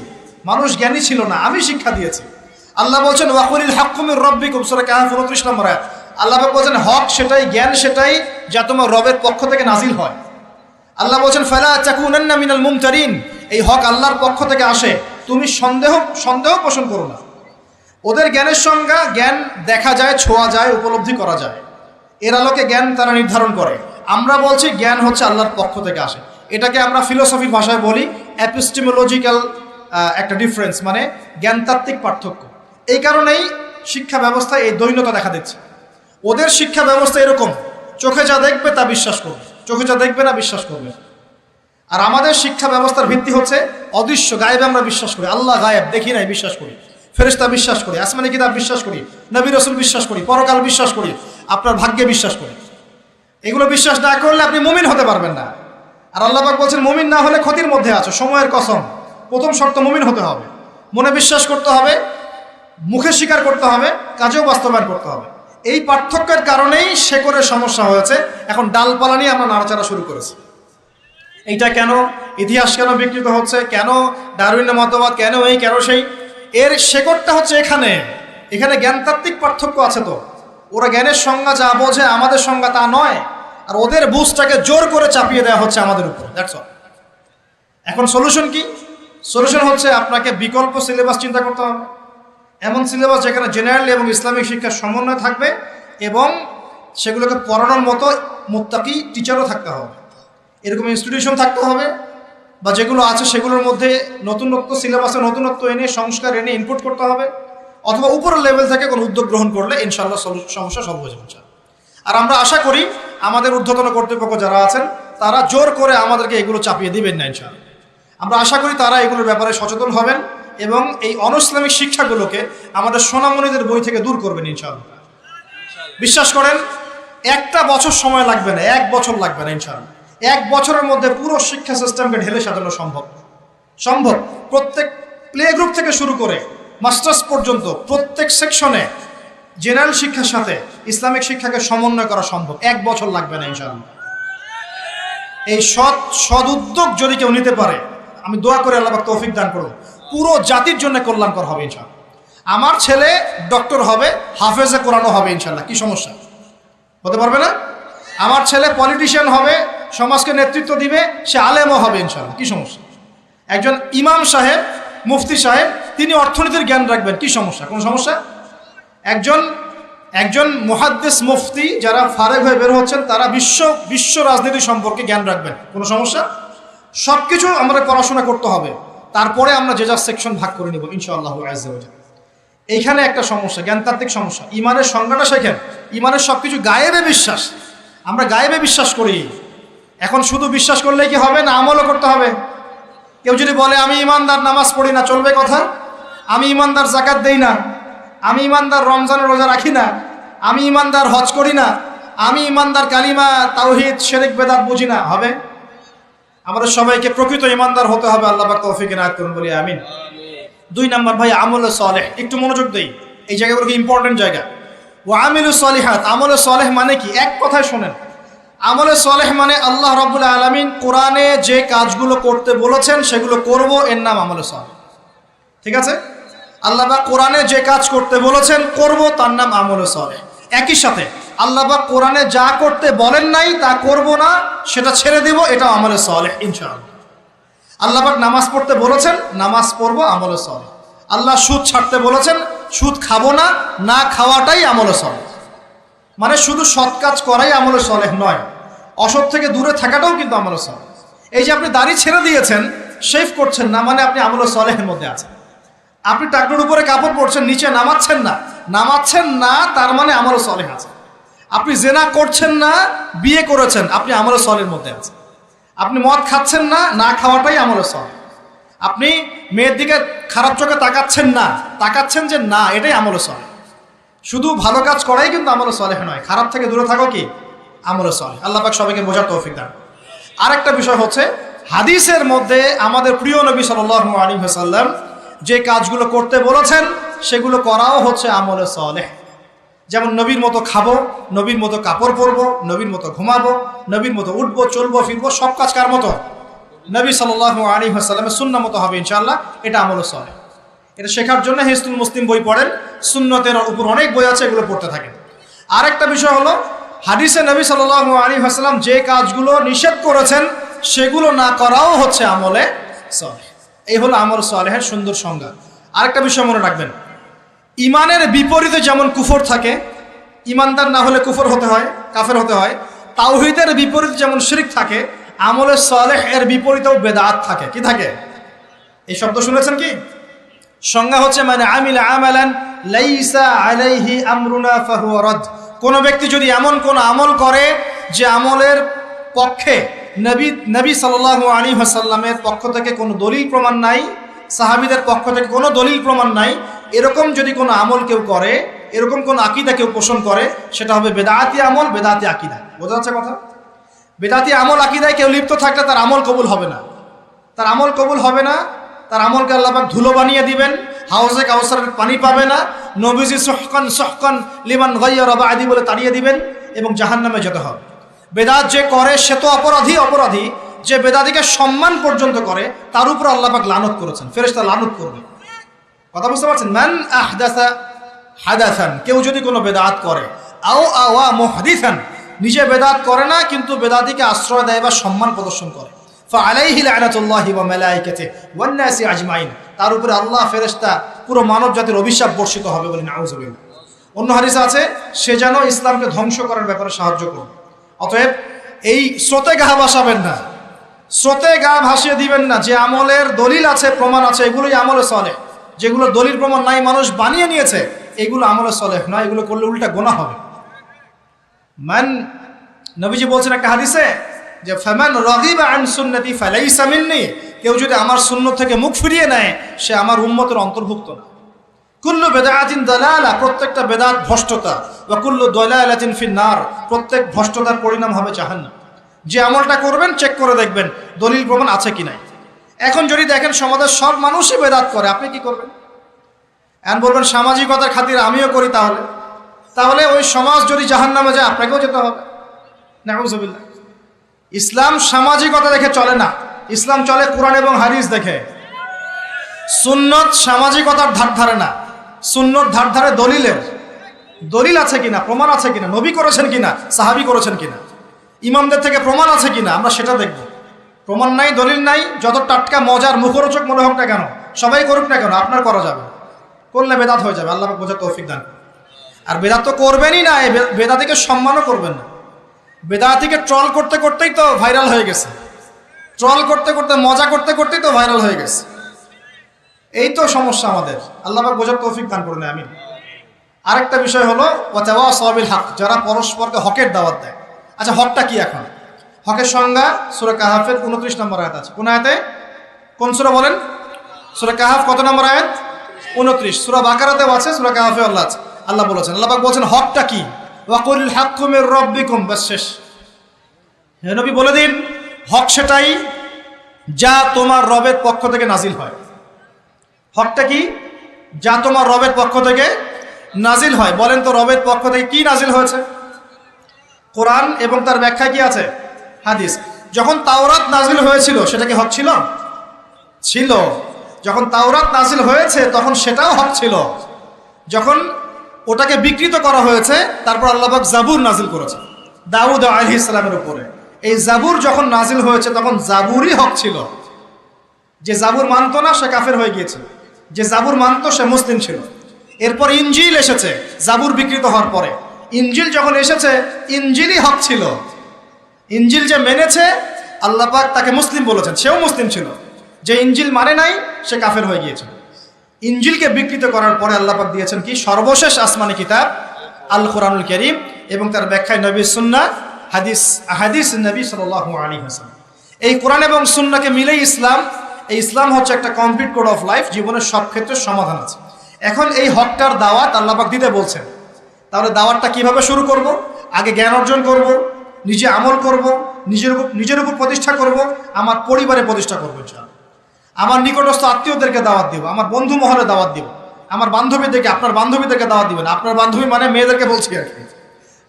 মানুষ জ্ঞানী ছিল না, আমি শিক্ষা দিয়েছি। আল্লাহ বলছেন ওয়াকুলিল হাক্কু মির রাব্বিকুম, সূরা কাহফ 29 নম্বর আয়াত। আল্লাহ বলছেন হক সেটাই, জ্ঞান সেটাই যা তোমার রবের পক্ষ থেকে নাজিল হয়। আল্লাহ বলছেন ফালা তাকুনান্না মিনাল মুমতারিন, এই হক আল্লাহর পক্ষ থেকে আসে, তুমি সন্দেহ পোষণ করো না। ওদের জ্ঞানের সংজ্ঞা, জ্ঞান দেখা যায়, ছোঁয়া যায়, উপলব্ধি করা যায়, এর আলোকে জ্ঞান তারা নির্ধারণ করে। আমরা বলছি জ্ঞান হচ্ছে আল্লাহর পক্ষ থেকে আসে। এটাকে আমরা ফিলোসফির ভাষায় বলি এপিস্টেমোলজিক্যাল একটা ডিফারেন্স, মানে জ্ঞানতাত্ত্বিক পার্থক্য। এই কারণেই শিক্ষা ব্যবস্থায় এই দ্বৈন্যতা দেখা দিচ্ছে। ওদের শিক্ষা ব্যবস্থা এরকম, চোখে যা দেখবে তা বিশ্বাস করবে, চোখে যা দেখবে না বিশ্বাস করবে। আর আমাদের শিক্ষা ব্যবস্থার ভিত্তি হচ্ছে অদৃশ্য, গায়েবে আমরা বিশ্বাস করি। আল্লাহ গায়েব, দেখি নাই, বিশ্বাস করি। ফেরেশতা বিশ্বাস করি, আসমানি কিতাব বিশ্বাস করি, নবী রাসূল বিশ্বাস করি, পরকাল বিশ্বাস করি, আপনার ভাগ্যে বিশ্বাস করি। এগুলো বিশ্বাস না করলে আপনি মুমিন হতে পারবেন না। আর আল্লাহ পাক বলছেন মুমিন না হলে ক্ষতির মধ্যে আছো, সময়ের কসম। প্রথম শর্ত মুমিন হতে হবে, মনে বিশ্বাস করতে হবে, মুখে স্বীকার করতে হবে, কাজেও বাস্তবায়ন করতে হবে। এই পার্থক্যের কারণেই শেকড়ের সমস্যা হয়েছে। এখন ডালপালা নিয়ে আমরা নাড়াচাড়া শুরু করেছি। এইটা কেন, ইতিহাস কেন বিকৃত হচ্ছে, কেন ডারউইনের মতবাদ, কেন এই কেন সেই, এর শেকড়টা হচ্ছে এখানে। এখানে জ্ঞানতাত্ত্বিক পার্থক্য আছে। তো ওরা জ্ঞানের সংজ্ঞা যা বোঝে, আমাদের সংজ্ঞা তা নয়, আর ওদের বুঝটাকে জোর করে চাপিয়ে দেওয়া হচ্ছে আমাদের উপর। That's all. এখন সলিউশন কি? সলিউশন হচ্ছে আপনাকে বিকল্প সিলেবাস চিন্তা করতে হবে, এমন সিলেবাস যেখানে জেনারেল এবং ইসলামিক শিক্ষার সমন্বয় থাকবে এবং সেগুলোকে পড়ানোর মতো মুত্তাকি টিচারও থাকতে হবে। এরকম ইনস্টিটিউশন থাকতে হবে, বা যেগুলো আছে সেগুলোর মধ্যে নতুনত্ব, সিলেবাসে নতুনত্ব এনে, সংস্কার এনে ইনপুট করতে হবে। অথবা উপরের লেভেল থেকে কোনো উদ্যোগ গ্রহণ করলে ইনশাআল্লাহ সমস্যা সলভ হয়ে যাবে। আর আমরা আশা করি আমাদের ঊর্ধ্বতন কর্তৃপক্ষ যারা আছেন তারা জোর করে আমাদেরকে এগুলো চাপিয়ে দিবেন না ইনশাআল্লাহ। আমরা আশা করি তারা এগুলোর ব্যাপারে সচেতন হবেন এবং এই অনইসলামিক শিক্ষাগুলোকে আমাদের সোনামণিদের বই থেকে দূর করবেন ইনশাআল্লাহ। বিশ্বাস করেন, একটা বছর সময় লাগবে না, 1 বছর লাগবে না ইনশাআল্লাহ। 1 বছরের মধ্যে পুরো শিক্ষা সিস্টেমকে ঢেলে সাজানো সম্ভব। প্রত্যেক প্লে গ্রুপ থেকে শুরু করে মাস্টার্স পর্যন্ত প্রত্যেক সেকশনে জেনারেল শিক্ষার সাথে ইসলামিক শিক্ষাকে সমন্বয় করা সম্ভব। 1 বছর লাগবে না ইনশাআল্লাহ। এই সৎ উদ্যোগ যদি কেউ নিতে পারে, আমি দোয়া করে আল্লাহ পাক তৌফিক দান করুন, পুরো জাতির জন্য কল্যাণকর হবে ইনশাআল্লাহ। আমার ছেলে ডক্টর হবে, হাফেজে কোরআনও হবে ইনশাআল্লাহ, কি সমস্যা? হতে পারবে না? আমার ছেলে পলিটিশিয়ান হবে, সমাজকে নেতৃত্ব দিবে, সে আলেমও হবে ইনশাআল্লাহ, কি সমস্যা? একজন ইমাম সাহেব, মুফতি সাহেব, তিনি অর্থনীতির জ্ঞান রাখবেন, কি সমস্যা? কোনো সমস্যা? একজন মুহাদ্দিস মুফতি যারা ফারেগ হয়ে বের হচ্ছেন তারা বিশ্ব রাজনীতি সম্পর্কে জ্ঞান রাখবেন, কোনো সমস্যা? সব কিছু আমরা পড়াশোনা করতে হবে, তারপরে আমরা যে যার সেকশন ভাগ করে নিব ইনশাআল্লাহ আযজা ওয়া জাল্লা। এইখানে একটা সমস্যা, জ্ঞানতাত্ত্বিক সমস্যা। ইমানের সংজ্ঞাটা শেখেন। ইমানের সব কিছু গায়েবে বিশ্বাস, আমরা গায়েবে বিশ্বাস করি। এখন শুধু বিশ্বাস করলেই কি হবে না, আমলও করতে হবে। কেউ যদি বলে আমি ইমানদার, নামাজ পড়ি না, চলবে কথা? আমি ইমানদার, যাকাত দেই না, আমি ইমানদার, রমজানের রোজা রাখি না, আমি ইমানদার, হজ করি না, আমি ইমানদার, কালিমা তাওহীদ শিরক বেদাত বুঝি না, হবে? আমাদের সবাইকে প্রকৃত ইমানদার হতে হবে। আল্লাহ পাক তৌফিক এনায়েত করুন, বলি আমিন। 2 নাম্বার ভাই, আমল সালেহ। একটু মনোযোগ দেই, এই জায়গাগুলো কি ইম্পর্টেন্ট জায়গা। ওয়া আমিলুস সালিহাত, আমল সালেহ মানে কি? এক কথায় শোনেন, আমলে সালেহ মানে আল্লাহ রাব্বুল আলামিন কোরআনে যে কাজগুলো করতে বলেছেন সেগুলো করব, এর নাম আমলে সালেহ। ঠিক আছে? আল্লাহ পাক কোরআনে যে কাজ করতে বলেছেন করব, তার নাম আমলে সালেহ। একই সাথে আল্লাহ পাক কোরআনে যা করতে বলেন নাই তা করব না, সেটা ছেড়ে দেব, এটা আমলে সালেহ ইনশাআল্লাহ। আল্লাহ পাক নামাজ পড়তে বলেছেন, নামাজ পড়ব, আমলে সালেহ। আল্লাহ সুদ ছাড়তে বলেছেন, সুদ খাবো না, না খাওয়াটাই আমলে সালেহ। মানে শুধু সৎ কাজ করাই আমলে সালেহ নয়, অসৎ থেকে দূরে থাকাটাও কিন্তু আমলে সালেহ। এই যে আপনি দাড়ি ছেড়ে দিয়েছেন, শেভ করছেন না, মানে আপনি আমলে সালেহের মধ্যে আছেন। আপনি টাকনুর উপরে কাপড় পরছেন, নিচে নামাচ্ছেন না, তার মানে আমলে সালেহ আছে। আপনি জেনা করছেন না, বিয়ে করেছেন, আপনি আমলে সালেহের মধ্যে আছেন। আপনি মদ খাচ্ছেন না, না খাওয়াটাই আমলে সালেহ। আপনি মেয়ের দিকে খারাপ চোখে তাকাচ্ছেন যে না, এটাই আমলে সালেহ। শুধু ভালো কাজ করাই কিন্তু আমলে সালেহ নয়, খারাপ থেকে দূরে থাকো কি আমলে সালেহ। আল্লাহ পাক সবাইকে বোঝার তৌফিক দান। আরেকটা বিষয় হচ্ছে, হাদিসের মধ্যে আমাদের প্রিয় নবী সাল্লাল্লাহু আলাইহি ওয়াসাল্লাম যে কাজগুলো করতে বলেছেন সেগুলো করাও হচ্ছে আমলে সালেহ। যেমন নবীর মতো খাবো, নবীর মতো কাপড় পরবো, নবীর মতো ঘুমাবো, নবীর মতো উঠবো, চলবো, ফিরবো, সব কাজ কার মতো? নবী সাল্লাল্লাহু আলাইহি ওয়াসাল্লামের সুন্নাহ মতো হবে ইনশাআল্লাহ। এটা আমল সালেহ। এটা শেখার জন্য হিজতুল মুসলিম বই পড়েন, সুন্নতের উপর অনেক বই আছে, এগুলো পড়তে থাকেন। আরেকটা বিষয় হলো, হাদিসে নবী সাল্লাল্লাহু আলাইহি ওয়াসাল্লাম যে কাজগুলো নিষেধ করেছেন সেগুলো না করাও হচ্ছে আমলে সালেহ। এই হলো আমল সালেহের সুন্দর সংজ্ঞা। আরেকটা বিষয় মনে রাখবেন, ইমানের বিপরীতে যেমন কুফর থাকে, ইমানদার না হলে কুফর হতে হয়, কাফের হতে হয়। তাওহীদের বিপরীতে যেমন শিরক থাকে, আমলে সালেহ এর বিপরীতেও বেদাত থাকে। কি থাকে? এই শব্দ শুনেছেন কি? সংজ্ঞা হচ্ছে মানে আমিলা আমালান লাইসা আলাইহি আমরুনা ফাহুয়া রাদ। কোন ব্যক্তি যদি এমন কোন আমল করে যে আমলের পক্ষে নবী সাল্লাল্লাহু আলাইহি ওয়াসাল্লামের পক্ষ থেকে কোনো দলিল প্রমাণ নাই, সাহাবীদের পক্ষ থেকে কোনো দলিল প্রমাণ নাই, এরকম যদি কোনো আমল কেউ করে, এরকম কোন আকীদা কেউ পোষণ করে, সেটা হবে বেদাতি আমল, বেদাতি আকীদা। বোঝা যাচ্ছে কথা? বেদাতি আমল আকীদায় কেউ লিপ্ত থাকলে তার আমল কবুল হবে না, তার আমল কবুল হবে না। তার আমলকে আল্লাহ পাক ধুলো বানিয়ে দিবেন, হাউজে কাউসারের পানি পাবে না, নবীজি সুহকান সুহকান লিমান গায়্যারা বাদি বলে তাড়িয়ে দিবেন এবং জাহান্নামে যেতে হবে। বেদাত যে করে সে তো অপরাধী, যে বেদাতিকে সম্মান পর্যন্ত করে তার উপর আল্লাহ পাক লানত করেছেন, ফেরেশতা লানত করবে। কথা বুঝতে পারছেন? মান আহদাসা হাদাসান, কেউ যদি কোনো বেদাত করে, আও আওয়া মুহদিসান, নিজে বেদাত করে না কিন্তু বেদাতিকে আশ্রয় দেয় বা সম্মান প্রদর্শন করে, ফাআলাইহি লানাতুল্লাহি ওয়া মালাইকাতিহি ওয়ান নাসি আজমাইন, তার উপরে আল্লাহ, ফেরেশতা, পুরো মানব জাতির অভিশাপ বর্ষিত হবে বলে নাউযুবিল্লাহ। অন্য হাদিসে আছে সে যেন ইসলামকে ধ্বংস করার ব্যাপারে সাহায্য করবে। অতএব এই স্রোতে গা ভাসাবেন না, স্রোতে গা ভাসিয়ে দিবেন না। যে আমলের দলিল আছে, প্রমাণ আছে, এগুলোই আমলে সালেহ। যেগুলো দলিল প্রমাণ নাই, মানুষ বানিয়ে নিয়েছে, এগুলো আমলে সালেহ নয়, এগুলো করলে উল্টা গুনাহ হবে। নবীজি বলছেন একটা হাদিসে যে ফামান রাগিবা আন সুন্নতি ফালাইসা মিন্নি, কেউ যদি আমার সুন্নাত থেকে মুখ ফিরিয়ে নেয় সে আমার উম্মতের অন্তর্ভুক্ত না। কুল্লু বিদআতিন দালালা, প্রত্যেকটা বেদাত ভ্রষ্টতা, ওয়া কুল্লু দালালাতিন ফিন্নার, প্রত্যেক ভ্রষ্টতার পরিণাম হবে জাহান্নাম। যে আমলটা করবেন চেক করে দেখবেন দলিল প্রমাণ আছে কি নাই। এখন যদি দেখেন সমাজের সব মানুষই বেদাত করে, আপনি কি করবেন? এখন বলবেন সামাজিকতার খাতিরে আমিও করি, তাহলে ওই সমাজ যদি জাহান্নামে যায় আপনাকেও যেতে হবে। নাউযুবিল্লাহ। ইসলাম সামাজিকতা দেখে চলে না, ইসলাম চলে কোরআন এবং হাদিস দেখে। সুন্নত সামাজিকতার ধার ধারে না, সুন্নত ধার ধারে দলিলের। দলিল আছে কিনা, প্রমাণ আছে কিনা, নবী করেছেন কিনা, সাহাবী করেছেন কিনা, ইমামদের থেকে প্রমাণ আছে কিনা, আমরা সেটা দেখব। প্রমাণ নাই, দলিল নাই, যত টাটকা মজার মুখরোচক মনে হোক না কেন, সবাই করুক না কেন, আপনার করা যাবে, করলে বেদাত হয়ে যাবে। আল্লাহ পাক বোঝার তৌফিক দান। আর বেদাত তো করবেনই না, বেদাতিকে সম্মানও করবেন না। বেদাতিকে ট্রল করতে করতেই তো ভাইরাল হয়ে গেছে, ট্রল করতে করতে, মজা করতে করতেই তো ভাইরাল হয়ে গেছে। এই তো সমস্যা আমাদের। আল্লাহ পাক বোঝার তৌফিক দান করুন, আমিন। আরেকটা বিষয় হলো ওয়াতাওয়াসাউ বিল হক, যারা পরস্পরকে হকের দাওয়াত দেয়। আচ্ছা, হকটা কি? এখন হকের সংজ্ঞা সূরা কাহাফের 29 নম্বর আয়াত আছে। কোন আয়াতে? কোন সূরা বলেন? সূরা কাহাফ কত নম্বর আয়াত? 29। সূরা বাকারাতেও আছে, সূরা কাহাফে আল্লাহ বলেছেন, আল্লাহ পাক বলেছেন হকটা কি? ওয়াকুল হাক্কু মির রাব্বিকুম, বাস শেষ। হে নবী বলে দিন, হক সেটাই যা তোমার রবের পক্ষ থেকে নাজিল হয়। হকটা কি? যা তোমার রবের পক্ষ থেকে নাজিল হয়। বলেন তো রবের পক্ষ থেকে কি নাজিল হয়েছে? কোরআন এবং তার ব্যাখ্যা কি আছে? হাদিস। যখন তাওরাত নাজিল হয়েছিল সেটা কি হক ছিল? ছিল। যখন তাওরাত নাজিল হয়েছে তখন সেটাও হক ছিল। যখন ওটাকে বিকৃত করা হয়েছে তারপর আল্লাহ পাক জাবুর নাজিল করেছে দাউদ আলাইহিস সালামের উপরে। এই জাবুর যখন নাজিল হয়েছে তখন জাবুরই হক ছিল। যে জাবুর মানত না সে কাফের হয়ে গিয়েছিল, যে জাবুর মানত সে মুসলিম ছিল। এরপর ইনজিল এসেছে জাবুর বিকৃত হওয়ার পরে। ইনজিল যখন এসেছে ইনজিলই হক ছিল। ইনজিল যে মেনেছে আল্লাহ পাক তাকে মুসলিম বলেছেন, সেও মুসলিম ছিল। যে ইনজিল মানে নাই সে কাফের হয়ে গিয়েছিল। ইনজিলকে বিকৃত করার পরে আল্লাহ পাক দিয়েছেন কি? সর্বশেষ আসমানি কিতাব আল কোরআনুল কারীম এবং তার ব্যাখ্যায় নবীর সুন্নাহ, হাদিস নবী সাল্লাল্লাহু আলাইহি ওয়াসাল্লাম। এই কোরআন এবং সুন্নাহকে মিলেই ইসলাম। এই ইসলাম হচ্ছে একটা কমপ্লিট কোড অফ লাইফ, জীবনের সব ক্ষেত্রে সমাধান আছে। এখন এই হকটার দাওয়াত আল্লাহ পাক দিতে বলছেন। তাহলে দাওয়াতটা কিভাবে শুরু করব? আগে জ্ঞান অর্জন করব, নিজে আমল করব, নিজের উপর প্রতিষ্ঠা করব, আমার পরিবারে প্রতিষ্ঠা করব, আমার নিকটস্থ আত্মীয়দেরকে দাওয়াত দিব, আমার বন্ধু মহলে দাওয়াত দিব, আমার বান্ধবীদেরকে, আপনার বান্ধবীদেরকে দাওয়াত দিবেন। আপনার বান্ধবী মানে মেয়েদেরকে বলছি আর কি,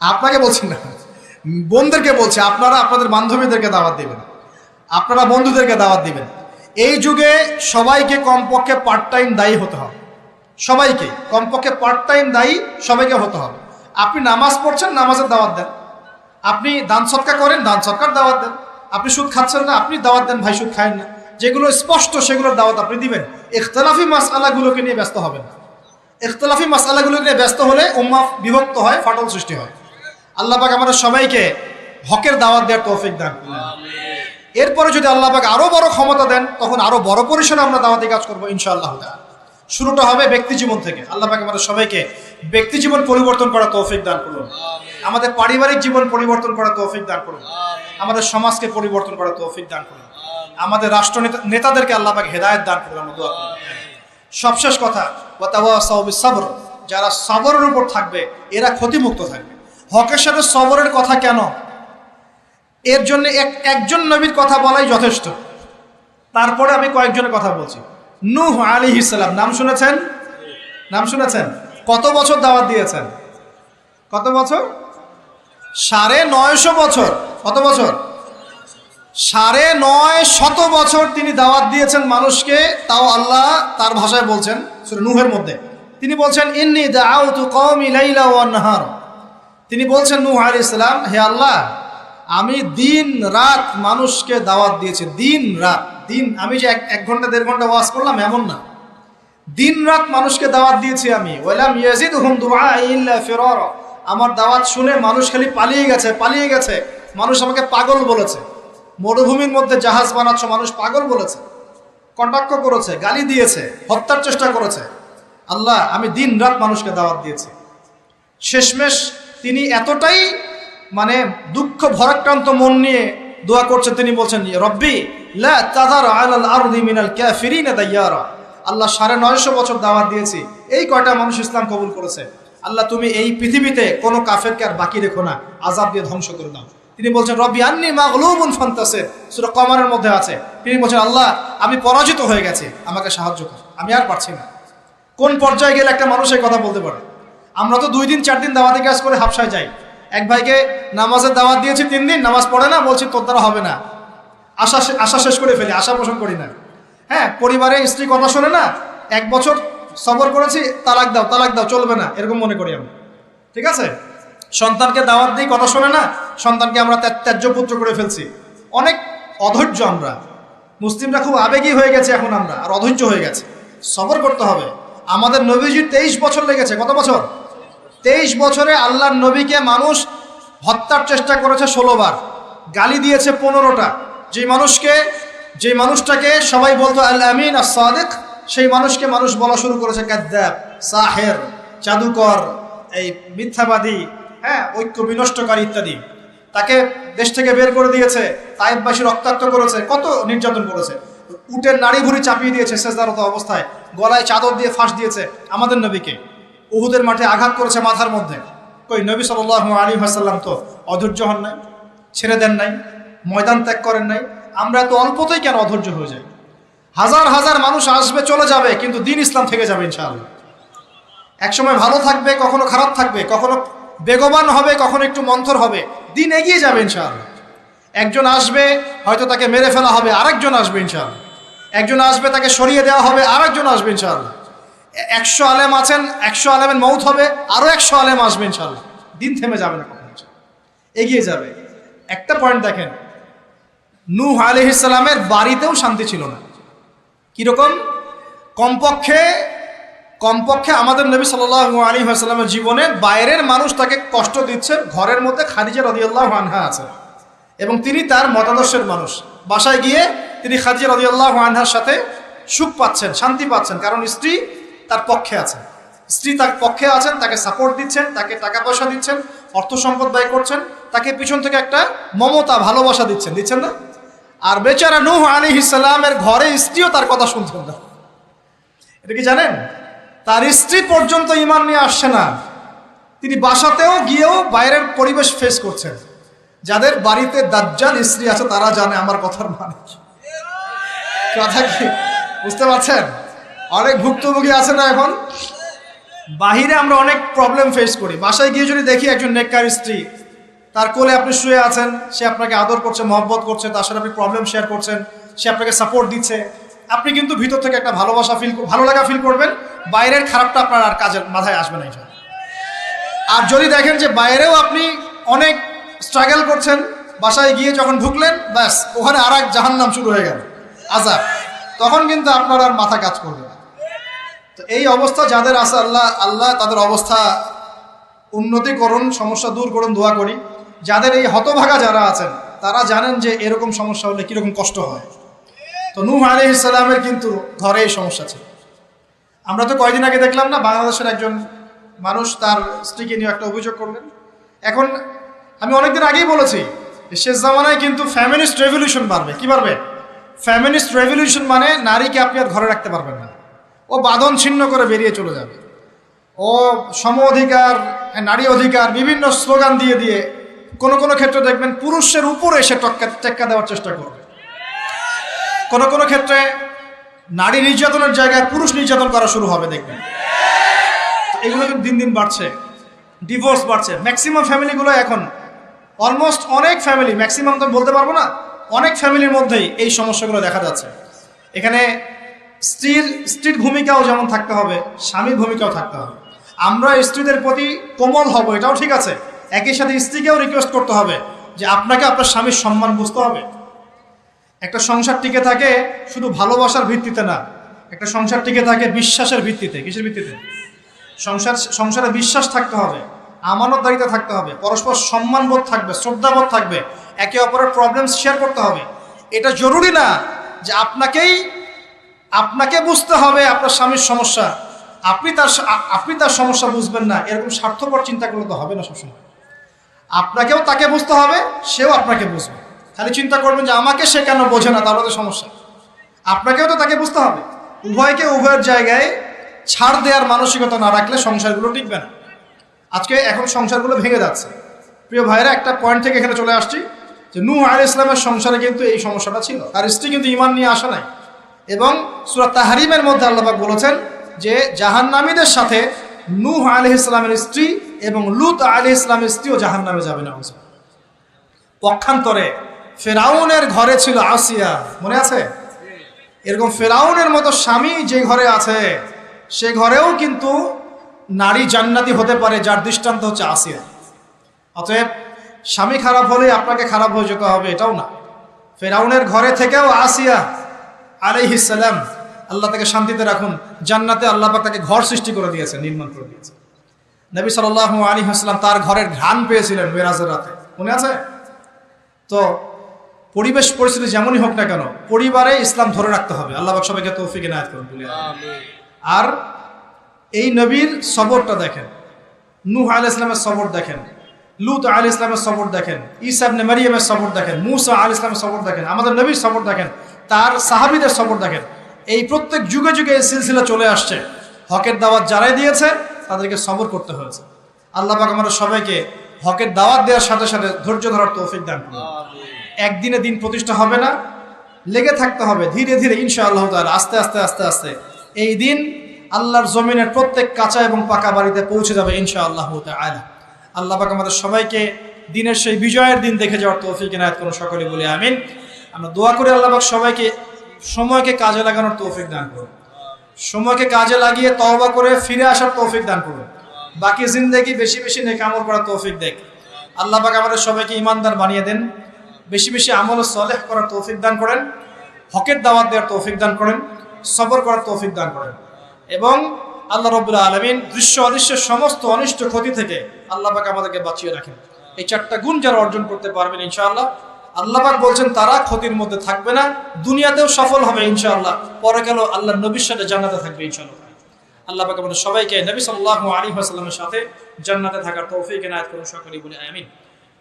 আপনাকে বলছি না, বোনদেরকে বলছি। আপনারা আপনাদের বান্ধবীদেরকে দাওয়াত দিবেন, আপনারা বন্ধুদেরকে দাওয়াত দিবেন। এই যুগে সবাইকে কমপক্ষে পার্ট টাইম দায়ী হতে হবে, সবাইকে কমপক্ষে পার্ট টাইম দায়ী সবাইকে হতে হবে। আপনি নামাজ পড়ছেন, নামাজের দাওয়াত দেন। আপনি দান সৎকার করেন, দান সৎকার দাওয়াত দেন। আপনি সুদ খাচ্ছেন না, আপনি দাওয়াত দেন, ভাই সুদ খায়েন না। যেগুলো স্পষ্ট সেগুলোর দাওয়াত আপনি দিবেন। ইখতিলাফি মাসআলাগুলোকে নিয়ে ব্যস্ত হবেন না। ইখতিলাফি মাসআলাগুলোকে নিয়ে ব্যস্ত হলে উম্মাহ বিভক্ত হয়, ফাটল সৃষ্টি হয়। আল্লাহ পাক আমাদের সবাইকে হকের দাওয়াত দেওয়ার তৌফিক দান করুন। এরপরে যদি আল্লাহ পাক আরো বড় ক্ষমতা দেন, তখন আরো বড় পরিসরে আমরা দাওয়াতি কাজ করবো ইনশাআল্লাহ। শুরুটা হবে ব্যক্তি জীবন থেকে। আল্লাহ পাক আমাদের সবাইকে ব্যক্তি জীবন পরিবর্তন করার তৌফিক দান করুন, আমাদের পারিবারিক জীবন পরিবর্তন করার তৌফিক দান করুন, আমাদের সমাজকে পরিবর্তন করার তৌফিক দান করুন, আমাদের রাষ্ট্র নেতাদেরকে আল্লাহ পাক হেদায়েত দান করুন। আমরা দোয়া করি। সবশেষ কথা, ওয়াতাওয়াসাউ বিসসবর, যারা সবরের উপর থাকবে এরা ক্ষতিমুক্ত থাকবে। হকের সাথে সবরের কথা কেন? এর জন্য একজন নবীর কথা বলাই যথেষ্ট। তারপরে আমি কয়েকজনের কথা বলছি। নূহ আলাইহিস সালাম, নাম শুনেছেন? নাম শুনেছেন? কত বছর দাওয়াত দিয়েছেন? কত বছর? 950 বছর। কত বছর? 950 বছর তিনি দাওয়াত দিয়েছেন মানুষকে। তাও আল্লাহ তার ভাষায় বলছেন সূরা নূহের মধ্যে, তিনি বলছেন ইন্নী দাআউতু কওমি লাইলা ওয়ান নাহার। তিনি বলছেন নূহ আলাইহিস সালাম, হে আল্লাহ, আমি দিন রাত মানুষকে দাওয়াত দিয়েছি। দিন রাত, দিন আমি যে 1 ঘন্টা 1.5 ঘন্টা ওয়াজ করলাম এমন না, দিন রাত মানুষকে দাওয়াত দিয়েছি আমি। ওয়ালাম ইয়াজিদহুম দুআই ইল্লা ফিরারা, আমার দাওয়াত শুনে মানুষ খালি পালিয়ে গেছে, পালিয়ে গেছে। মানুষ আমাকে পাগল বলেছে। মরুভূমির মধ্যে জাহাজ বানাচ্ছ, মানুষ পাগল বলেছে, কটাক্ষ করেছে, গালি দিয়েছে, হত্যার চেষ্টা করেছে। আল্লাহ, আমি দিন রাত মানুষকে দাওয়াত দিয়েছি। শেষমেশ তিনি এতটাই মানে দুঃখ ভরাক্রান্ত মন নিয়ে দোয়া করছেন, তিনি বলছেন রব্বি লা তাযার আলাল আরদি মিনাল কাফিরিনা দাইয়ারা। আল্লাহ 950 বছর দাওয়াত দিয়েছি, এই কয়টা মানুষ ইসলাম কবুল করেছে। আল্লাহ, তুমি এই পৃথিবীতে কোনো কাফেরকে আর বাকি রেখো না, আযাব দিয়ে ধ্বংস করে দাও। তিনি বলছেন রব্বি আন্নী মাগলুবুন ফান্তাসির, সূরা কমারের মধ্যে আছে। তিনি বলছেন আল্লাহ, আমি পরাজিত হয়ে গেছি, আমাকে সাহায্য কর, আমি আর পারছি না। কোন পর্যায়ে গেলে একটা মানুষ এই কথা বলতে পারে? আমরা তো 2 দিন 4 দিন দাওয়াতি কাজ করে হাফসায় যাই। এক ভাইকে নামাজের দাওয়াত দিয়েছি 3 দিন, নামাজ পড়ে না, বলছি তোর দ্বারা হবে না, আশা শেষ করে ফেলি, আশা পোষণ করি না। হ্যাঁ, পরিবারে স্ত্রী কথা শোনে না, 1 বছর সবর করেছি, তালাক দাও তালাক দাও, চলবে না, এরকম মনে করি আমরা। ঠিক আছে, সন্তানকে দাওয়াত দিই, কথা শোনে না, সন্তানকে আমরা ত্যায্য পুত্র করে ফেলছি। অনেক অধৈর্য আমরা, মুসলিমরা খুব আবেগী হয়ে গেছে এখন, আমরা আর অধৈর্য হয়ে গেছে। সবর করতে হবে। আমাদের নবীজির 23 বছর লেগেছে। কত বছর? 23 বছরে আল্লাহর নবীকে মানুষ হত্যার চেষ্টা করেছে 16 বার, গালি দিয়েছে 15টা। যে মানুষটাকে সবাই বলতো আল আমিন আস সাদিক, সেই মানুষকে মানুষ বলা শুরু করেছে কাযযাব, সাহের, জাদুকর, এই মিথ্যাবাদী, হ্যাঁ, ঐক্য বিনষ্টকারী ইত্যাদি। তাকে দেশ থেকে বের করে দিয়েছে, তায়েফবাসী রক্তাক্ত করেছে, কত নির্যাতন করেছে। উটের নাড়ি ভুড়ি চাপিয়ে দিয়েছে সেজদারত অবস্থায়, গলায় চাদর দিয়ে ফাঁস দিয়েছে আমাদের নবীকে। উহুদের মাঠে আঘাত করেছে মাথার মধ্যে। কই নবী সাল্লাল্লাহু আলাইহি ওয়াসাল্লাম তো অধৈর্য হন নাই, ছেড়ে দেন নাই, ময়দান ত্যাগ করেন নাই। আমরা এত অল্পতেই কেন অধৈর্য হয়ে যাই? হাজার হাজার মানুষ আসবে চলে যাবে, কিন্তু দিন ইসলাম থেকে যাবে ইনশাআল্লাহ। একসময় ভালো থাকবে, কখনো খারাপ থাকবে, কখনো বেগবান হবে, কখনো একটু মন্থর হবে, দিন এগিয়ে যাবে ইনশাআল্লাহ। একজন আসবে, হয়তো তাকে মেরে ফেলা হবে, আরেকজন আসবে ইনশাআল্লাহ। একজন আসবে, তাকে সরিয়ে দেওয়া হবে, আরেকজন আসবে ইনশাআল্লাহ। 100 আলেম আছেন, 100 আলেমের মউত হবে, আরো 100 আলেম আসবে ইনশাআল্লাহ। দিন থেমে যাবে না, কখনো এগিয়ে যাবে। একটা পয়েন্ট দেখেন, নূহ আলাইহিস সালামের বাড়িতেও শান্তি ছিল না। কিরকম? কমপক্ষে আমাদের নবী সাল্লাল্লাহু আলাইহি ওয়াসাল্লামের জীবনে বাইরের মানুষ তাকে কষ্ট দিচ্ছে, ঘরের মধ্যে খাদিজা রাদিয়াল্লাহু আনহা আছে এবং তিনি তার মতাদর্শের মানুষ। বাসায় গিয়ে তিনি খাদিজা রাদিয়াল্লাহু আনহার সাথে সুখ পাচ্ছেন, শান্তি পাচ্ছেন, কারণ স্ত্রী তার পক্ষে আছেন। স্ত্রী তার পক্ষে আছেন, তাকে সাপোর্ট দিচ্ছেন, তাকে টাকা পয়সা দিচ্ছেন, অর্থ সম্পদ ব্যয় করছেন, তাকে পিছন থেকে একটা মমতা ভালোবাসা দিচ্ছেন না? আর বেচারা নূহ আলাইহিস সালামের ঘরে স্ত্রীও তার কথা শুনছেন না। এটা কি জানেন? তার স্ত্রী পর্যন্ত ঈমান নিয়ে আসছে না। তিনি বাসাতেও গিয়েও বাইরের পরিবেশ ফেস করছেন। যাদের বাড়িতে দাজ্জাল স্ত্রী আছে তারা জানে আমার কথার মানে কি। কথা কি বুঝতে পারছেন? অনেক ভুক্তভোগী আছে না এখন? বাহিরে আমরা অনেক প্রবলেম ফেস করি, বাসায় গিয়ে যদি দেখি একজন নেককার স্ত্রী, তার কোলে আপনি শুয়ে আছেন, সে আপনাকে আদর করছে, মহব্বত করছে, তার সাথে আপনি প্রবলেম শেয়ার করছেন, সে আপনাকে সাপোর্ট দিচ্ছে, আপনি কিন্তু ভিতর থেকে একটা ভালো লাগা ফিল করবেন। বাইরের খারাপটা আপনার আর কাজের মাথায় আসবে না এটা। আর যদি দেখেন যে বাইরেও আপনি অনেক স্ট্রাগল করছেন, বাসায় গিয়ে যখন ঢুকলেন, ব্যাস ওখানে আর এক জাহান্নাম শুরু হয়ে গেল, আযাব, তখন কিন্তু আপনার আর মাথা কাজ করবে না। তো এই অবস্থা যাদের আছে, আল্লাহ তাদের অবস্থা উন্নতি করুন, সমস্যা দূর করুন, দোয়া করি। যাদের এই হতভাগা যারা আছেন, তারা জানেন যে এরকম সমস্যা হলে কীরকম কষ্ট হয়। তো নূহ আলাইহিস সালামের কিন্তু ঘরে এই সমস্যা ছিল। আমরা তো কয়দিন আগে দেখলাম না, বাংলাদেশের একজন মানুষ তার স্ত্রীকে নিয়ে একটা অভিযোগ করলেন। এখন আমি অনেকদিন আগেই বলেছি, শেষ জামানায় কিন্তু ফ্যামিনিস্ট রেভলিউশন বাড়বে। কি বাড়বে? ফ্যামিনিস্ট রেভলিউশন মানে নারীকে আপনি আর ঘরে রাখতে পারবেন না, ও বাঁধন ছিন্ন করে বেরিয়ে চলে যাবে। ও সম অধিকার, নারী অধিকার, বিভিন্ন স্লোগান দিয়ে দিয়ে কোনো কোনো ক্ষেত্রে দেখবেন পুরুষের উপরে এসে টেক্কা দেওয়ার চেষ্টা করবে। কোনো কোনো ক্ষেত্রে নারী নির্যাতনের জায়গায় পুরুষ নির্যাতন করা শুরু হবে, দেখবেন। এগুলো কিন্তু দিন দিন বাড়ছে, ডিভোর্স বাড়ছে। ম্যাক্সিমাম ফ্যামিলিগুলো এখন অলমোস্ট, অনেক ফ্যামিলি, ম্যাক্সিমাম তো বলতে পারবো না, অনেক ফ্যামিলির মধ্যেই এই সমস্যাগুলো দেখা যাচ্ছে। এখানে স্ত্রীর ভূমিকাও যেমন থাকতে হবে, স্বামীর ভূমিকাও থাকতে হবে। আমরা স্ত্রীদের প্রতি কোমল হব, এটাও ঠিক আছে। একই সাথে স্ত্রীকেও রিকোয়েস্ট করতে হবে যে আপনাকে আপনার স্বামীর সম্মান বুঝতে হবে। একটা সংসার টিকে থাকে শুধু ভালোবাসার ভিত্তিতে না, একটা সংসার টিকে থাকে বিশ্বাসের ভিত্তিতে। কিসের ভিত্তিতে? সংসারে বিশ্বাস থাকতে হবে, আমানতদারিতা থাকতে হবে, পরস্পর সম্মানবোধ থাকবে, শ্রদ্ধাবোধ থাকবে, একে অপরের প্রবলেম শেয়ার করতে হবে। এটা জরুরি না যে আপনাকে বুঝতে হবে আপনার স্বামীর সমস্যা, আপনি তার সমস্যা বুঝবেন না, এরকম স্বার্থপর চিন্তা করলে তো হবে না। সবসময় আপনাকেও তাকে বুঝতে হবে, সেও আপনাকে বুঝবে। খালি চিন্তা করবেন যে আমাকে সে কেন বোঝে না, তাহলে তো সমস্যা। আপনাকেও তো তাকে বুঝতে হবে। উভয়কে উভয়ের জায়গায় ছাড় দেওয়ার মানসিকতা না রাখলে সংসারগুলো টিকবে না। এখন সংসারগুলো ভেঙে যাচ্ছে। প্রিয় ভাইরা, একটা পয়েন্ট থেকে এখানে চলে আসছি যে নূহ আলাইহিস সালামের সংসারে কিন্তু এই সমস্যাটা ছিল। তার স্ত্রী কিন্তু ঈমান নিয়ে আসে নাই। এবং সূরা তাহরিমের মধ্যে আল্লাহ পাক বলেছেন যে জাহান্নামীদের সাথে নূহ আলাইহিস সালামের স্ত্রী এবং লূত আলাইহিস সালামের স্ত্রীও জাহান্নামে যাবে না। পক্ষান্তরে ফেরাউনের ঘরে ছিল আসিয়া, মনে আছে? এরকম ফেরাউনের মতো স্বামী যে ঘরে আছে, সে ঘরেও কিন্তু নারী জান্নাতি হতে পারে, যার দৃষ্টান্ত হচ্ছে আসিয়া। অতএব স্বামী খারাপ হলে আপনাকে খারাপ হয়ে যেতে হবে এটাও না। ফেরাউনের ঘরে থেকেও আসিয়া আলাইহিস সালাম, আল্লাহ তাকে শান্তিতে রাখুন, জান্নাতে আল্লাহ পাক তাকে ঘর সৃষ্টি করে দিয়েছে, নির্মাণ করে দিয়েছে। নবী সাল্লাল্লাহু আলাইহি ওয়াসাল্লাম তার ঘরের ঘ্রাণ পেয়েছিলেন মেরাজের রাতে, মনে আছে? তো পরিবেশ পরিস্থিতি যেমনই হোক না কেন, পরিবারে ইসলাম ধরে রাখতে হবে। আল্লাহ পাক সবাইকে তৌফিক ইনায়াত করুন। আর এই নবীর সবরটা দেখেন, নূহ আলাইহিস সালামের সবর দেখেন, লূত আলাইহিস সালামের সবর দেখেন, ঈসা ইবনে মারইয়ামের সবর দেখেন, মূসা আলাইহিস সালামের সবর দেখেন, আমাদের নবীর সবর দেখেন, তার সাহাবীদের সবর দেখেন। এই প্রত্যেক যুগে যুগে এই সিলসিলা চলে আসছে। হকের দাওয়াত যারাই দিয়েছে তাদেরকে সবর করতে হয়েছে। আল্লাহ পাক আমাদের সবাইকে হকের দাওয়াত দেওয়ার সাথে সাথে ধৈর্য ধরার তৌফিক দান করুন। একদিনে দিন প্রতিষ্ঠা হবে না, লেগে থাকতে হবে ধীরে ধীরে ইনশাআল্লাহ তাআলা। আস্তে আস্তে আস্তে আস্তে এই দিন আল্লাহর জমিনের প্রত্যেক কাঁচা এবং পাকা বাড়িতে পৌঁছে যাবে ইনশাআল্লাহ তাআলা। আল্লাহ পাক আমাদের সবাইকে দিনের সেই বিজয়ের দিন দেখে যাওয়ার তৌফিক ইনায়াত করুন, সকলে বলি আমিন। আমরা দোয়া করি আল্লাহ পাক সবাইকে সময়কে কাজে লাগানোর তৌফিক দান করুন, সময়কে কাজে লাগিয়ে তওবা করে ফিরে আসার তৌফিক দান করুন, বাকি জিন্দেগি বেশি বেশি নেক আমল করার তৌফিক দেন। আল্লাহ পাক আমাদের সবাইকে ঈমানদার বানিয়ে দেন, বেশি বেশি আমল ও সালেহ করার তৌফিক দান করেন, হকের দাওয়াত দেওয়ার তৌফিক দান করেন, সবর করার তৌফিক দান করেন, এবং আল্লাহ রাব্বুল আলামিন দৃশ্য অদৃশ্য সমস্ত অনিষ্ট ক্ষতি থেকে আল্লাহ পাক আমাদেরকে বাঁচিয়ে রাখেন। এই চারটা গুণ যারা অর্জন করতে পারবেন ইনশাআল্লাহ, আল্লাহ পাক বলছেন তারা ক্ষতির মধ্যে থাকবে না, দুনিয়াতেও সফল হবে ইনশাআল্লাহ, পরে গেল আল্লাহর নবীর সাথে জান্নাতে থাকবে ইনশাআল্লাহ। আল্লাহ পাক আমাদের সবাইকে নবী সাল্লাল্লাহু আলাইহি ওয়াসাল্লামের সাথে জান্নাতে থাকার তৌফিক ইনায়াত করুন, সকলেই বলি আমিন।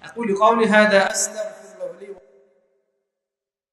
আকুলু কাওলি হাদা